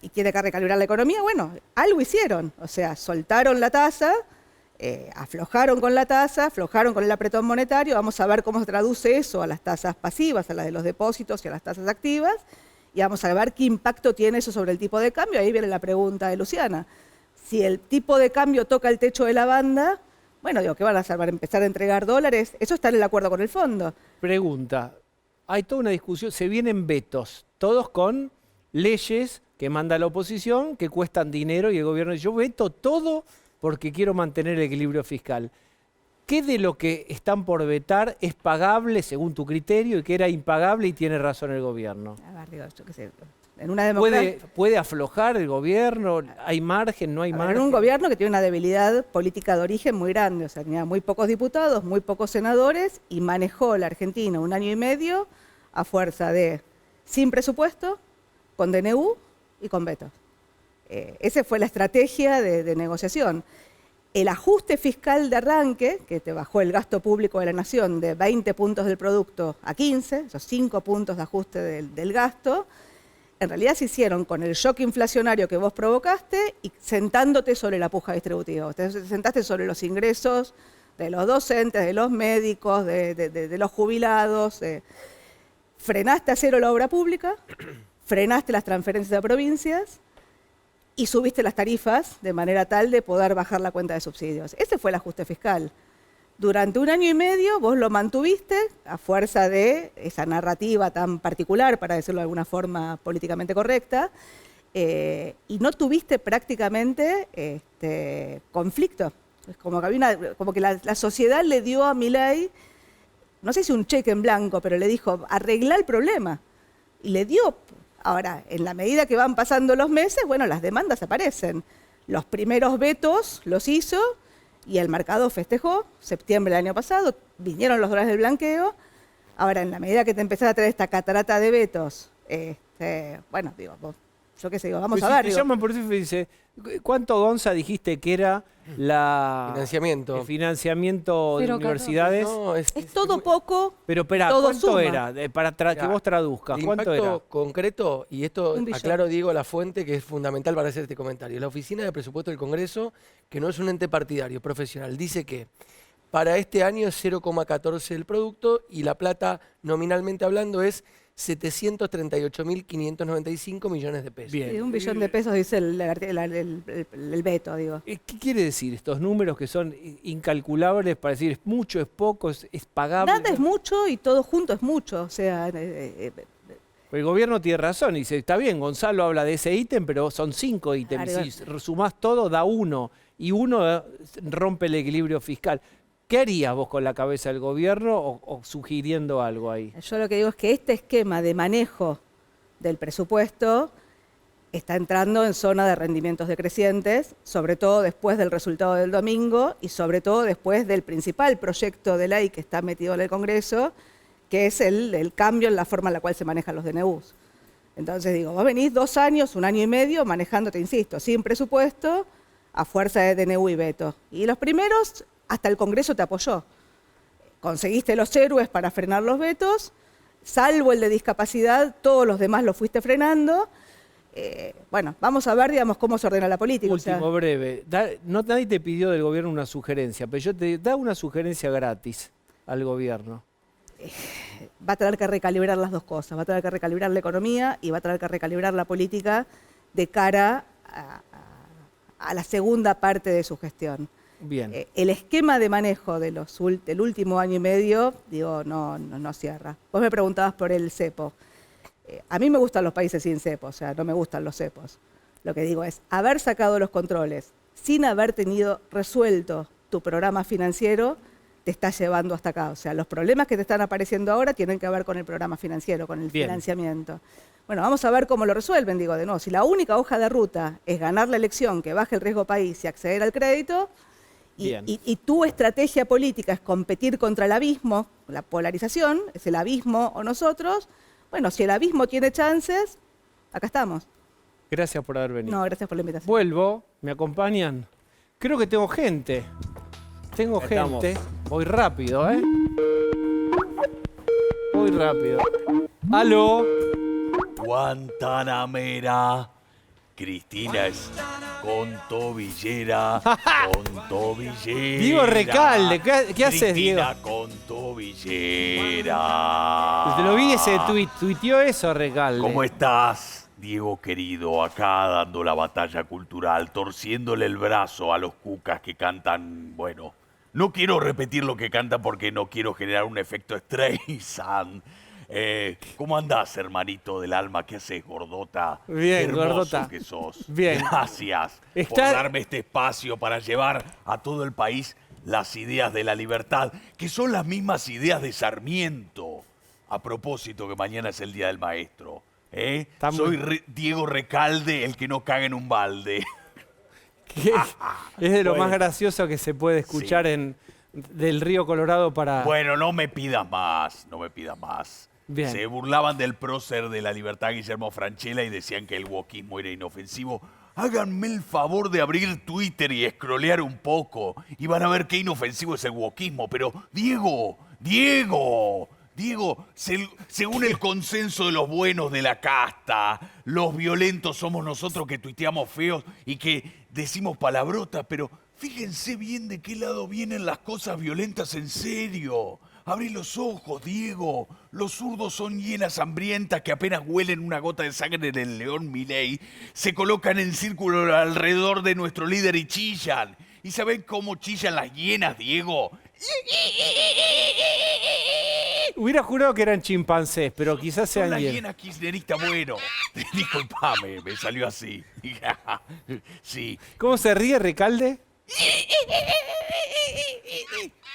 ¿Y quiere que recalibrar la economía? Bueno, algo hicieron. O sea, soltaron la tasa, aflojaron con la tasa, aflojaron con el apretón monetario. Vamos a ver cómo se traduce eso a las tasas pasivas, a las de los depósitos y a las tasas activas. Y vamos a ver qué impacto tiene eso sobre el tipo de cambio. Ahí viene la pregunta de Luciana. Si el tipo de cambio toca el techo de la banda, bueno, digo, ¿qué van a hacer? ¿Van a empezar a entregar dólares? Eso está en el acuerdo con el fondo. Pregunta, hay toda una discusión, se vienen vetos, todos con leyes que manda la oposición, que cuestan dinero y el gobierno dice, yo veto todo porque quiero mantener el equilibrio fiscal. ¿Qué de lo que están por vetar es pagable según tu criterio y que era impagable y tiene razón el gobierno? A ver, digo, yo qué sé. En una democracia, ¿Puede aflojar el gobierno? ¿Hay margen? ¿No hay margen? En un gobierno que tiene una debilidad política de origen muy grande, o sea, tenía muy pocos diputados, muy pocos senadores y manejó la Argentina 1 año y medio a fuerza de sin presupuesto, con DNU y con vetos. Esa fue la estrategia de negociación. El ajuste fiscal de arranque, que te bajó el gasto público de la nación de 20 puntos del producto a 15, esos 5 puntos de ajuste del gasto, en realidad se hicieron con el shock inflacionario que vos provocaste y sentándote sobre la puja distributiva. Te sentaste sobre los ingresos de los docentes, de los médicos, de los jubilados. Frenaste a cero la obra pública, frenaste las transferencias a provincias y subiste las tarifas de manera tal de poder bajar la cuenta de subsidios. Ese fue el ajuste fiscal. Durante 1 año y medio vos lo mantuviste a fuerza de esa narrativa tan particular, para decirlo de alguna forma políticamente correcta, y no tuviste prácticamente conflicto Es como que la sociedad le dio a Milei, no sé si un cheque en blanco, pero le dijo, arregla el problema. Y le dio. Ahora, en la medida que van pasando los meses, bueno, las demandas aparecen. Los primeros vetos los hizo y el mercado festejó, septiembre del año pasado, vinieron los dólares del blanqueo. Ahora, en la medida que te empezás a traer esta catarata de vetos, bueno, digo, yo qué sé, digo, vamos pues a ver. Si te llaman por eso y dice, ¿cuánto, Gonza, dijiste que era financiamiento de universidades? No, es todo poco. Pero espera, ¿cuánto suma era? Para que vos traduzcas, ¿cuánto era? Concreto, y esto aclaro, Diego, la fuente que es fundamental para hacer este comentario. La Oficina de Presupuesto del Congreso, que no es un ente partidario, profesional, dice que para este año es 0,14 del producto y la plata, nominalmente hablando, es 738.595 millones de pesos. Bien. 1 billón de pesos dice el veto, digo. ¿Qué quiere decir estos números que son incalculables para decir es mucho, es poco, es pagable? Nada es mucho y todo junto es mucho. O sea, el gobierno tiene razón y dice, está bien, Gonzalo habla de ese ítem, pero son 5 ítems. Claro. Si resumás todo, da 1. Y 1 rompe el equilibrio fiscal. ¿Qué harías vos con la cabeza del gobierno o sugiriendo algo ahí? Yo lo que digo es que este esquema de manejo del presupuesto está entrando en zona de rendimientos decrecientes, sobre todo después del resultado del domingo y sobre todo después del principal proyecto de ley que está metido en el Congreso, que es el cambio en la forma en la cual se manejan los DNUs. Entonces digo, vos venís 2 años, 1 año y medio manejándote, insisto, sin presupuesto, a fuerza de DNU y veto. Y los primeros, hasta el Congreso te apoyó. Conseguiste los héroes para frenar los vetos, salvo el de discapacidad, todos los demás lo fuiste frenando. Bueno, vamos a ver, digamos, cómo se ordena la política. Último, breve. Nadie te pidió del gobierno una sugerencia, pero yo te da una sugerencia gratis al gobierno. Va a tener que recalibrar las dos cosas. Va a tener que recalibrar la economía y va a tener que recalibrar la política de cara a la segunda parte de su gestión. Bien. El esquema de manejo del último año y medio, digo, no cierra. Vos me preguntabas por el cepo. A mí me gustan los países sin cepo, o sea, no me gustan los cepos. Lo que digo es, haber sacado los controles sin haber tenido resuelto tu programa financiero, te está llevando hasta acá. O sea, los problemas que te están apareciendo ahora tienen que ver con el programa financiero, con el financiamiento. Bueno, vamos a ver cómo lo resuelven. Digo, de nuevo, si la única hoja de ruta es ganar la elección, que baje el riesgo país y acceder al crédito, y tu estrategia política es competir contra el abismo, la polarización, es el abismo o nosotros, bueno, si el abismo tiene chances, acá estamos. Gracias por haber venido. No, gracias por la invitación. Vuelvo, ¿me acompañan? Creo que tengo gente. Gente. Voy rápido, ¿eh? Voy rápido. ¡Aló! Guantanamera. Cristina es con tobillera, con tobillera. Diego Recalde, ¿qué haces, Diego? Cristina con tobillera. Te lo vi ese tuiteó eso, Recalde. ¿Cómo estás, Diego querido? Acá dando la batalla cultural, torciéndole el brazo a los cucas que cantan, bueno, no quiero repetir lo que cantan porque no quiero generar un efecto Streisand. ¿Cómo andás, hermanito del alma? ¿Qué haces, gordota? Bien, hermoso gordota. Que sos. Bien. Gracias por darme este espacio para llevar a todo el país las ideas de la libertad, que son las mismas ideas de Sarmiento. A propósito, que mañana es el Día del Maestro. Soy Diego Recalde, el que no caga en un balde. Es de lo más gracioso que se puede escuchar del Río Colorado para... Bueno, no me pidas más, no me pidas más. Bien. Se burlaban del prócer de la libertad, Guillermo Francella, y decían que el wokismo era inofensivo. Háganme el favor de abrir Twitter y scrollear un poco, y van a ver qué inofensivo es el wokismo. Pero, Diego, según el consenso de los buenos de la casta, los violentos somos nosotros que tuiteamos feos y que decimos palabrotas, pero fíjense bien de qué lado vienen las cosas violentas en serio. Abrí los ojos, Diego. Los zurdos son hienas hambrientas que apenas huelen una gota de sangre del león Milei, se colocan en círculo alrededor de nuestro líder y chillan. ¿Y saben cómo chillan las hienas, Diego? Hubiera jurado que eran chimpancés, pero quizás sean hienas. Son las hienas kirchneristas, bueno. Disculpame, me salió así. Sí. ¿Cómo se ríe, Recalde?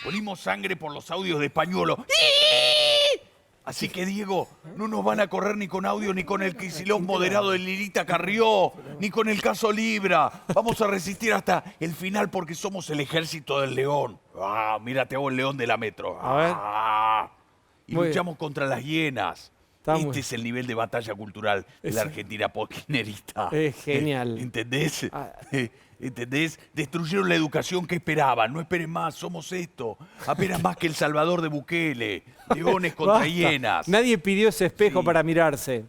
Olimos sangre por los audios de Pañuelo. Así que, Diego, no nos van a correr ni con audio, ni con el Kicillof moderado de Lilita Carrió, ni con el caso Libra. Vamos a resistir hasta el final porque somos el ejército del león. Ah, mírate vos, el león de la metro. Ah, y luchamos contra las hienas. Este es el nivel de batalla cultural de la Argentina kirchnerista. Es genial. ¿Entendés? ¿Entendés? Destruyeron la educación que esperaban. No esperen más, somos esto. Apenas más que El Salvador de Bukele. Leones contra hienas. Nadie pidió ese espejo para mirarse.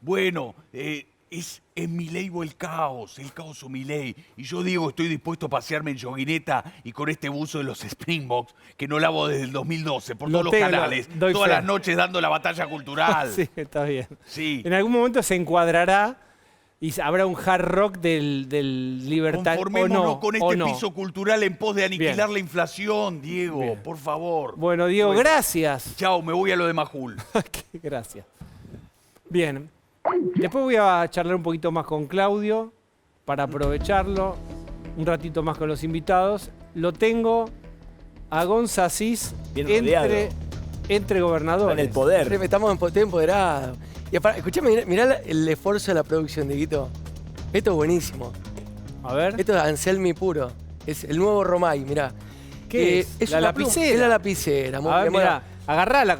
Bueno, es Milei o el caos o Milei. Y yo, Diego, estoy dispuesto a pasearme en joguineta y con este buzo de los Springboks que no lavo desde el 2012 por todos los canales. Todas las noches dando la batalla cultural. Sí, está bien. Sí. En algún momento se encuadrará y habrá un hard rock del Libertad. Conformémonos con este piso cultural en pos de aniquilar la inflación, Diego, por favor. Bueno, Diego, gracias. Chao, me voy a lo de Majul. Gracias. Bien. Después voy a charlar un poquito más con Claudio para aprovecharlo, un ratito más con los invitados. Lo tengo a Gonza Asís entre gobernadores. En el poder. Estoy empoderado. Y escuchame, mirá el esfuerzo de la producción, Dieguito. Esto es buenísimo. A ver. Esto es Anselmi puro. Es el nuevo Romay, mirá. ¿Qué es? La lapicera. Es la lapicera. A ver, mirá, agarrala,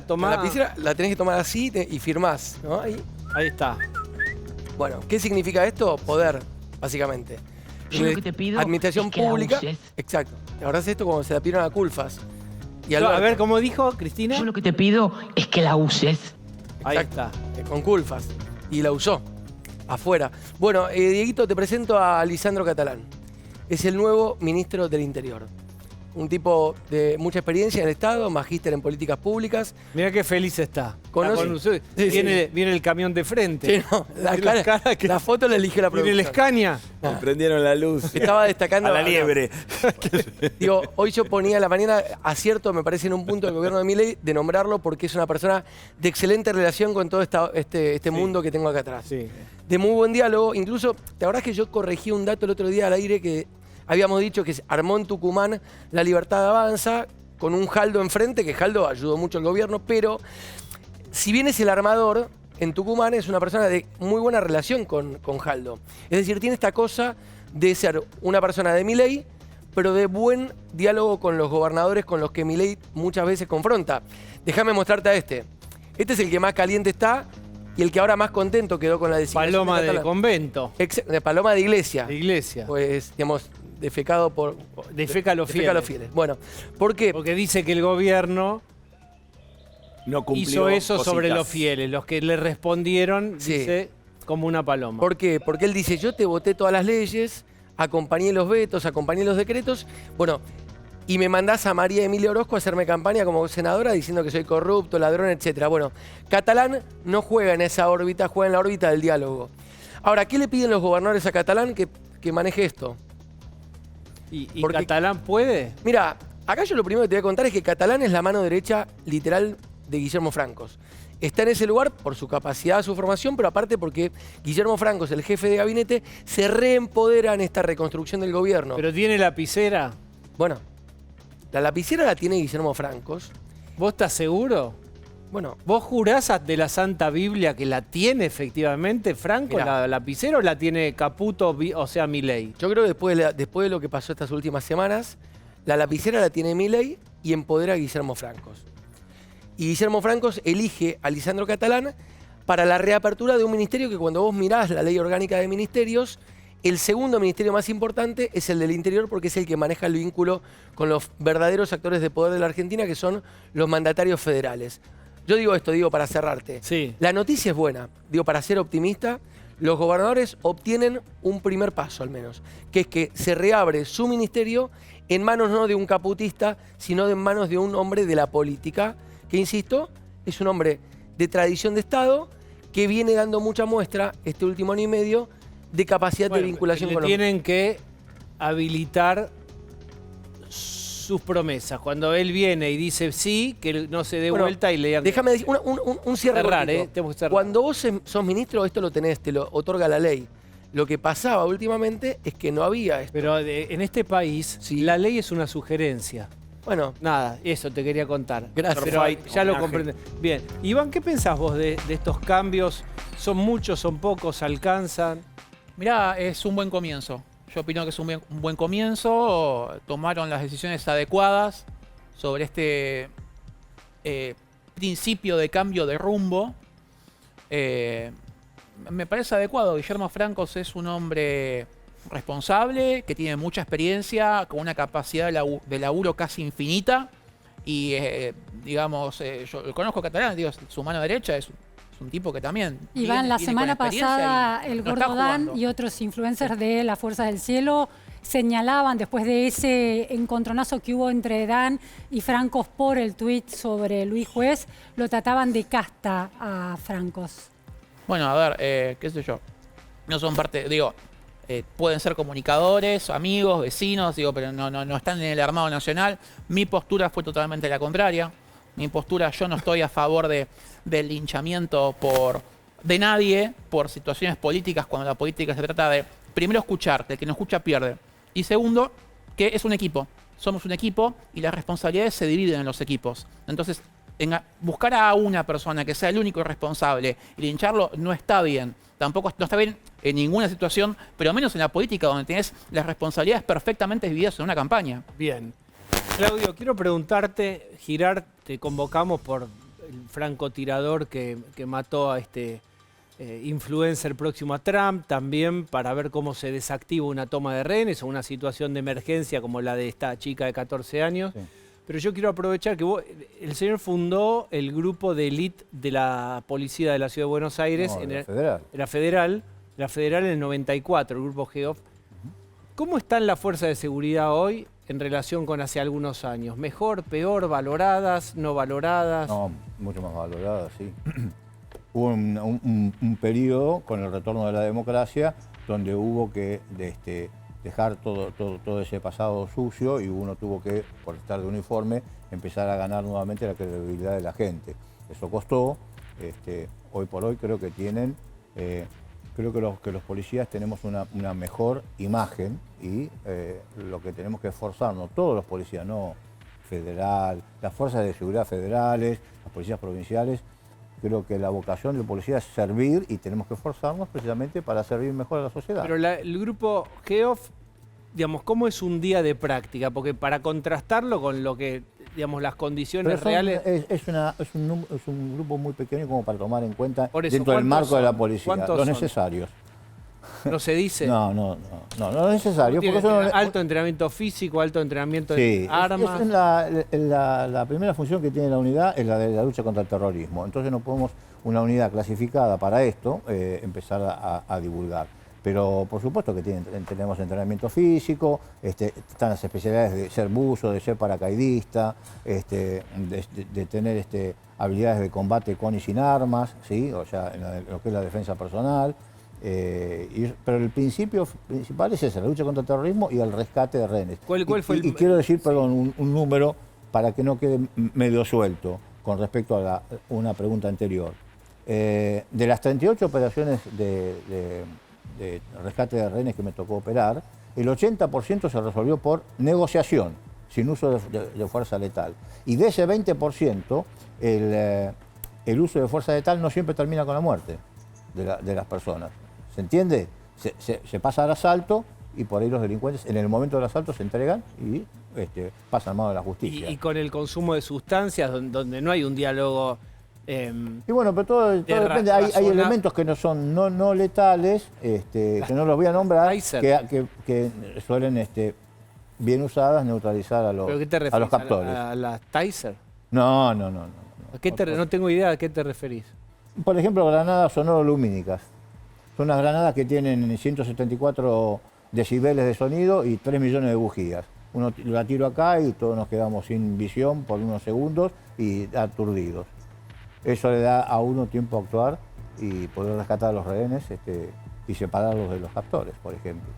tomá. La lapicera la tenés que tomar así y firmás, ¿no? Ahí está. Bueno, ¿qué significa esto? Poder, básicamente. Yo lo que te pido Administración es que pública. la uses. Exacto. ¿Te acordás esto cuando se la pidieron a Culfas? Y a ver, ¿cómo dijo Cristina? Yo lo que te pido es que la uses. Ahí está. Con Culfas. Y la usó. Afuera. Bueno, Dieguito, te presento a Lisandro Catalán. Es el nuevo ministro del Interior. Un tipo de mucha experiencia en el Estado, magíster en políticas públicas. Mirá qué feliz está. ¿Conoce? Viene el camión de frente. Sí, no, la foto la eligió la producción. Viene el Scania. Me prendieron la luz. Estaba destacando a la liebre. Digo, hoy yo ponía a la mañana acierto, me parece, en un punto del gobierno de Milei de nombrarlo porque es una persona de excelente relación con todo este mundo que tengo acá atrás. Sí. De muy buen diálogo. Incluso, ¿te acordás que yo corregí un dato el otro día al aire que habíamos dicho que se armó en Tucumán La Libertad Avanza con un Jaldo enfrente, que Jaldo ayudó mucho al gobierno, pero si bien es el armador, en Tucumán es una persona de muy buena relación con Jaldo. Es decir, tiene esta cosa de ser una persona de Milei, pero de buen diálogo con los gobernadores con los que Milei muchas veces confronta. Déjame mostrarte a este. Este es el que más caliente está y el que ahora más contento quedó con la designación. Paloma de convento. De Paloma de iglesia. De iglesia. Pues, digamos, defecado por... Defeca a los fieles. Bueno, ¿por qué? Porque dice que el gobierno no hizo eso sobre los fieles. Los que le respondieron, dice, como una paloma. ¿Por qué? Porque él dice, yo te voté todas las leyes, acompañé los vetos, acompañé los decretos, bueno, y me mandás a María Emilia Orozco a hacerme campaña como senadora diciendo que soy corrupto, ladrón, etc. Bueno, Catalán no juega en esa órbita, juega en la órbita del diálogo. Ahora, ¿qué le piden los gobernadores a Catalán que maneje esto? ¿Y Catalán puede? Mira, acá yo lo primero que te voy a contar es que Catalán es la mano derecha literal de Guillermo Francos. Está en ese lugar por su capacidad, su formación, pero aparte porque Guillermo Francos, el jefe de gabinete, se reempodera en esta reconstrucción del gobierno. ¿Pero tiene lapicera? Bueno, la lapicera la tiene Guillermo Francos. ¿Vos estás seguro? Bueno. ¿Vos jurás de la Santa Biblia que la tiene efectivamente Franco, la lapicera, o la tiene Caputo, o sea, Milei? Yo creo que después de lo que pasó estas últimas semanas, la lapicera la tiene Milei y empodera a Guillermo Francos. Y Guillermo Francos elige a Lisandro Catalán para la reapertura de un ministerio que cuando vos mirás la ley orgánica de ministerios, el segundo ministerio más importante es el del Interior porque es el que maneja el vínculo con los verdaderos actores de poder de la Argentina, que son los mandatarios federales. Yo digo esto, para cerrarte. Sí. La noticia es buena. Para ser optimista, los gobernadores obtienen un primer paso al menos, que es que se reabre su ministerio en manos no de un caputista, sino en manos de un hombre de la política, que, insisto, es un hombre de tradición de Estado que viene dando mucha muestra este último año y medio de capacidad de vinculación con los... Tienen que habilitar sus promesas. Cuando él viene y dice sí, que no se dé vuelta y le digan... Déjame decir un cierre. Tenemos que cerrar. Cuando vos sos ministro, esto lo tenés, te lo otorga la ley. Lo que pasaba últimamente es que no había esto. Pero en este país, la ley es una sugerencia. Bueno. Nada, eso te quería contar. Gracias. Pero ya lo comprendí. Bien. Iván, ¿qué pensás vos de estos cambios? ¿Son muchos, son pocos, alcanzan? Mirá, es un buen comienzo. Yo opino que es un buen comienzo. Tomaron las decisiones adecuadas sobre este principio de cambio de rumbo. Me parece adecuado. Guillermo Francos es un hombre responsable, que tiene mucha experiencia, con una capacidad de laburo casi infinita. Y, digamos, yo lo conozco catalán, digo, su mano derecha es un tipo que también... Iván, la semana pasada el Gordo Dan y otros influencers de las Fuerzas del Cielo señalaban, después de ese encontronazo que hubo entre Dan y Francos por el tuit sobre Luis Juez, lo trataban de casta a Francos. Bueno, a ver, qué sé yo. No son parte, digo, pueden ser comunicadores, amigos, vecinos, digo, pero no están en el Armado Nacional. Mi postura fue totalmente la contraria. Mi postura, yo no estoy a favor del linchamiento de nadie por situaciones políticas, cuando la política se trata de, primero, escuchar, que el que no escucha pierde. Y segundo, que es un equipo. Somos un equipo y las responsabilidades se dividen en los equipos. Entonces, buscar a una persona que sea el único responsable y lincharlo no está bien. Tampoco no está bien en ninguna situación, pero menos en la política, donde tenés las responsabilidades perfectamente divididas en una campaña. Bien. Claudio, quiero preguntarte, Girard, te convocamos por el francotirador que mató a este influencer próximo a Trump, también para ver cómo se desactiva una toma de rehenes o una situación de emergencia como la de esta chica de 14 años. Sí. Pero yo quiero aprovechar que el señor fundó el grupo de élite de la policía de la Ciudad de Buenos Aires. La federal en el 94, el grupo GEOF. ¿Cómo están las fuerzas de seguridad hoy en relación con hace algunos años? ¿Mejor, peor, valoradas, no valoradas? No, mucho más valoradas, sí. Hubo un periodo con el retorno de la democracia donde hubo que dejar todo ese pasado sucio y uno tuvo que, por estar de uniforme, empezar a ganar nuevamente la credibilidad de la gente. Eso costó. Hoy por hoy creo que tienen... Creo que los policías tenemos una mejor imagen y lo que tenemos que esforzarnos, todos los policías, no federal, las fuerzas de seguridad federales, las policías provinciales, creo que la vocación del policía es servir y tenemos que esforzarnos precisamente para servir mejor a la sociedad. Pero el grupo GEOF, digamos, ¿cómo es un día de práctica? Porque para contrastarlo con lo que, digamos, las condiciones reales... Es un grupo muy pequeño como para tomar en cuenta dentro del marco de la policía. Los necesarios. ¿No se dice? No es necesario. Porque alto entrenamiento físico, alto entrenamiento de armas. La primera función que tiene la unidad es la de la lucha contra el terrorismo. Entonces no podemos, una unidad clasificada para esto, empezar a divulgar. Pero por supuesto que tenemos entrenamiento físico, están las especialidades de ser buzo, de ser paracaidista, de tener habilidades de combate con y sin armas, ¿sí? O sea, en lo que es la defensa personal. Pero el principio principal es ese, la lucha contra el terrorismo y el rescate de rehenes. ¿Cuál fue y quiero decir, perdón, un número para que no quede medio suelto con respecto a una pregunta anterior. De las 38 operaciones de rescate de rehenes que me tocó operar, el 80% se resolvió por negociación, sin uso de fuerza letal. Y de ese 20%, el uso de fuerza letal no siempre termina con la muerte de las personas. ¿Se entiende? Se pasa al asalto y por ahí los delincuentes en el momento del asalto se entregan y pasan a mano de la justicia. Y con el consumo de sustancias donde no hay un diálogo... y bueno, pero todo depende. Hay elementos que no son no letales, que no los voy a nombrar, que suelen, bien usadas, neutralizar a los captores. ¿A las Taser? No. No tengo idea a qué te referís. Por ejemplo, granadas sonoro-lumínicas. Son unas granadas que tienen 174 decibeles de sonido y 3 millones de bujías. Uno la tiro acá y todos nos quedamos sin visión por unos segundos y aturdidos. Eso le da a uno tiempo a actuar y poder rescatar a los rehenes y separarlos de los captores, por ejemplo.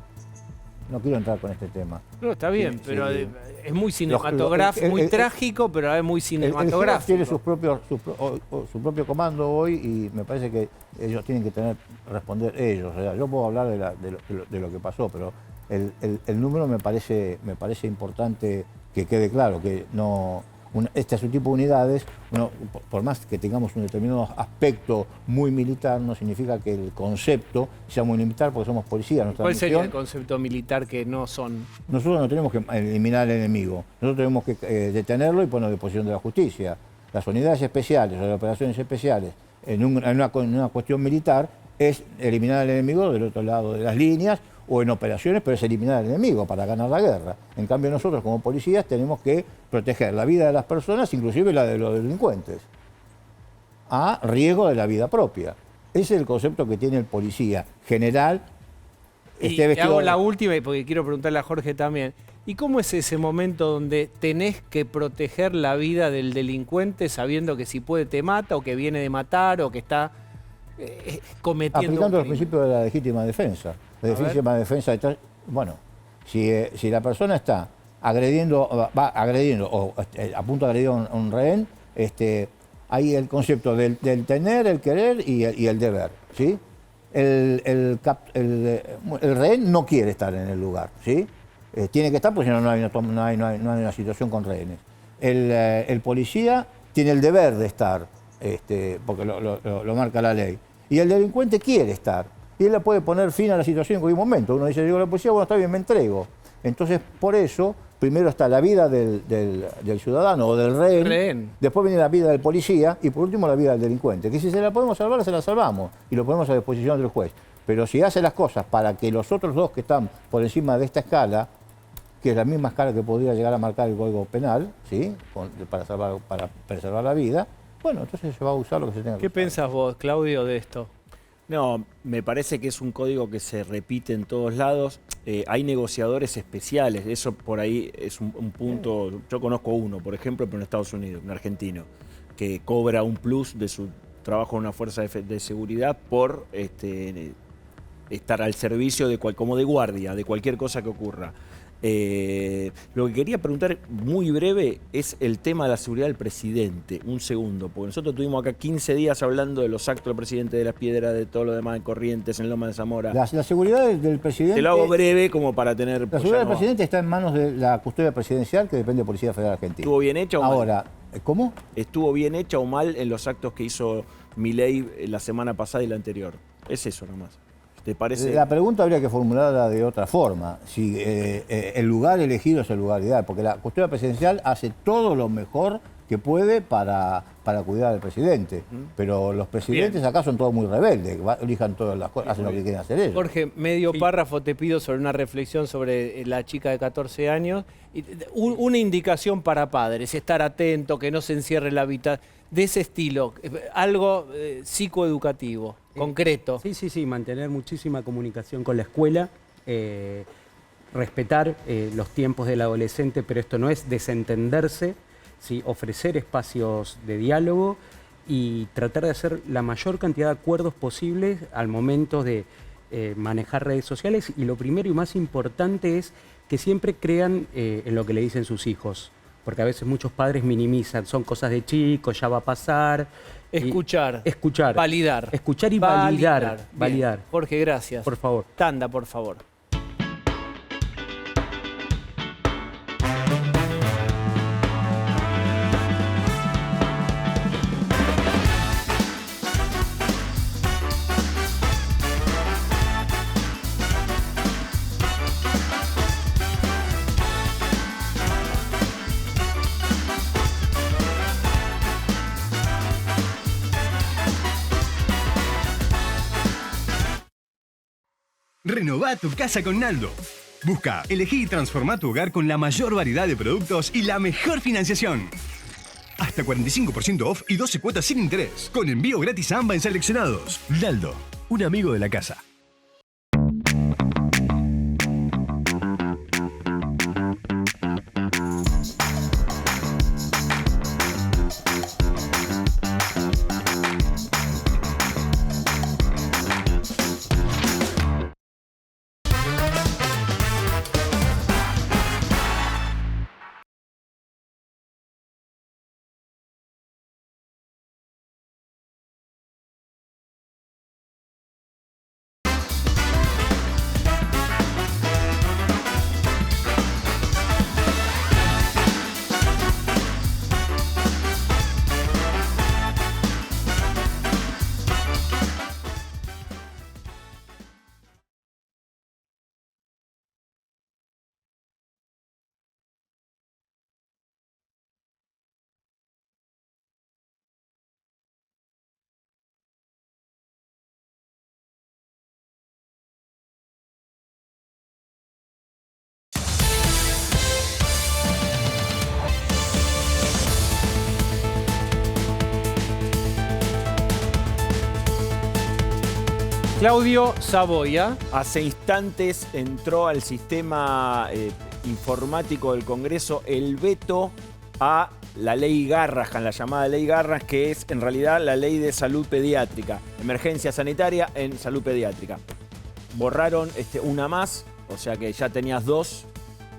no quiero entrar con este tema. No, está bien, pero es muy cinematográfico, muy trágico, pero es muy cinematográfico. Tiene su propio comando hoy y me parece que ellos tienen que responder ellos. O sea, yo puedo hablar de lo que pasó, pero el número me parece importante que quede claro, que no... Este tipo de unidades, por más que tengamos un determinado aspecto muy militar, no significa que el concepto sea muy militar porque somos policías. ¿Cuál sería el concepto militar que no son? Nosotros no tenemos que eliminar al enemigo, nosotros tenemos que detenerlo y ponerlo a disposición de la justicia. Las unidades especiales o las operaciones especiales en una cuestión militar es eliminar al enemigo del otro lado de las líneas, o en operaciones, pero es eliminar al enemigo para ganar la guerra. En cambio nosotros como policías tenemos que proteger la vida de las personas, inclusive la de los delincuentes, a riesgo de la vida propia. Ese es el concepto que tiene el policía general. Y hago la última, porque quiero preguntarle a Jorge también. ¿Y cómo es ese momento donde tenés que proteger la vida del delincuente sabiendo que si puede te mata, o que viene de matar, o que está cometiendo... Aplicando los principios de la legítima defensa. La legítima defensa, bueno, si la persona está agrediendo o a punto de agredir a un rehén, hay el concepto del tener, el querer y el deber, ¿sí? El rehén no quiere estar en el lugar, ¿sí? Tiene que estar porque si no, no hay una situación con rehenes. El policía tiene el deber de estar, porque lo marca la ley. Y el delincuente quiere estar. Y él le puede poner fin a la situación en cualquier momento. Uno dice, digo a la policía, bueno, está bien, me entrego. Entonces, por eso, primero está la vida del ciudadano o del rehén, después viene la vida del policía y por último la vida del delincuente. Que si se la podemos salvar, se la salvamos y lo ponemos a disposición del juez. Pero si hace las cosas para que los otros dos que están por encima de esta escala, que es la misma escala que podría llegar a marcar el Código Penal, ¿sí? para preservar la vida, bueno, entonces se va a usar lo que se tenga que usar. ¿Qué pensás vos, Claudio, de esto? No, me parece que es un código que se repite en todos lados. Hay negociadores especiales, eso por ahí es un punto. Yo conozco uno, por ejemplo, pero en Estados Unidos, un argentino, que cobra un plus de su trabajo en una fuerza de seguridad por estar al servicio como de guardia, de cualquier cosa que ocurra. Lo que quería preguntar muy breve es el tema de la seguridad del presidente. Un segundo, porque nosotros tuvimos acá 15 días hablando de los actos del presidente de Las Piedras, de todo lo demás en Corrientes, en Loma de Zamora. La seguridad del presidente... Te lo hago breve como para tener... La seguridad del presidente está en manos de la custodia presidencial que depende de Policía Federal Argentina. ¿Estuvo bien hecha o mal? Ahora, ¿cómo? ¿Estuvo bien hecha o mal en los actos que hizo Milei la semana pasada y la anterior? Es eso nomás. ¿Te parece? La pregunta habría que formularla de otra forma. Si el lugar elegido es el lugar ideal, porque la custodia presidencial hace todo lo mejor que puede para cuidar al presidente. Pero los presidentes acá son todos muy rebeldes, elijan todas las cosas, hacen lo que quieren hacer ellos. Jorge, medio párrafo te pido sobre una reflexión sobre la chica de 14 años. Una indicación para padres, estar atento, que no se encierre la habitación, de ese estilo, algo psicoeducativo, concreto. Sí, mantener muchísima comunicación con la escuela, respetar los tiempos del adolescente, pero esto no es desentenderse, ¿sí? Ofrecer espacios de diálogo y tratar de hacer la mayor cantidad de acuerdos posibles al momento de manejar redes sociales. Y lo primero y más importante es que siempre crean en lo que le dicen sus hijos, porque a veces muchos padres minimizan, son cosas de chicos, ya va a pasar. Escuchar. Validar. Escuchar y validar. Jorge, gracias. Por favor. Tanda, por favor. Renová tu casa con Naldo. Busca, elegí y transformá tu hogar con la mayor variedad de productos y la mejor financiación. Hasta 45% off y 12 cuotas sin interés. Con envío gratis a AMBA en seleccionados. Naldo, un amigo de la casa. Claudio Saboya. Hace instantes entró al sistema informático del Congreso el veto a la ley Garrahan, la llamada ley Garrahan, que es en realidad la ley de salud pediátrica, emergencia sanitaria en salud pediátrica. Borraron una más, o sea que ya tenías 2.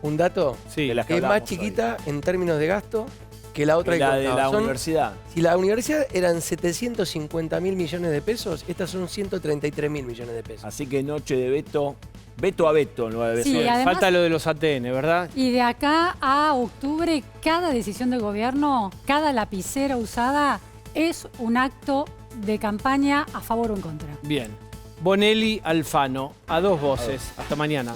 Un dato, sí, de las que es más chiquita en términos de gasto que la otra. La de la universidad. Si la universidad eran 750.000 millones de pesos, estas son 133.000 millones de pesos. Así que noche de veto. Veto a veto, no debe ser. Además, falta lo de los ATN, ¿verdad? Y de acá a octubre, cada decisión del gobierno, cada lapicera usada es un acto de campaña a favor o en contra. Bien. Bonelli, Alfano, a 2 voces. Hasta mañana.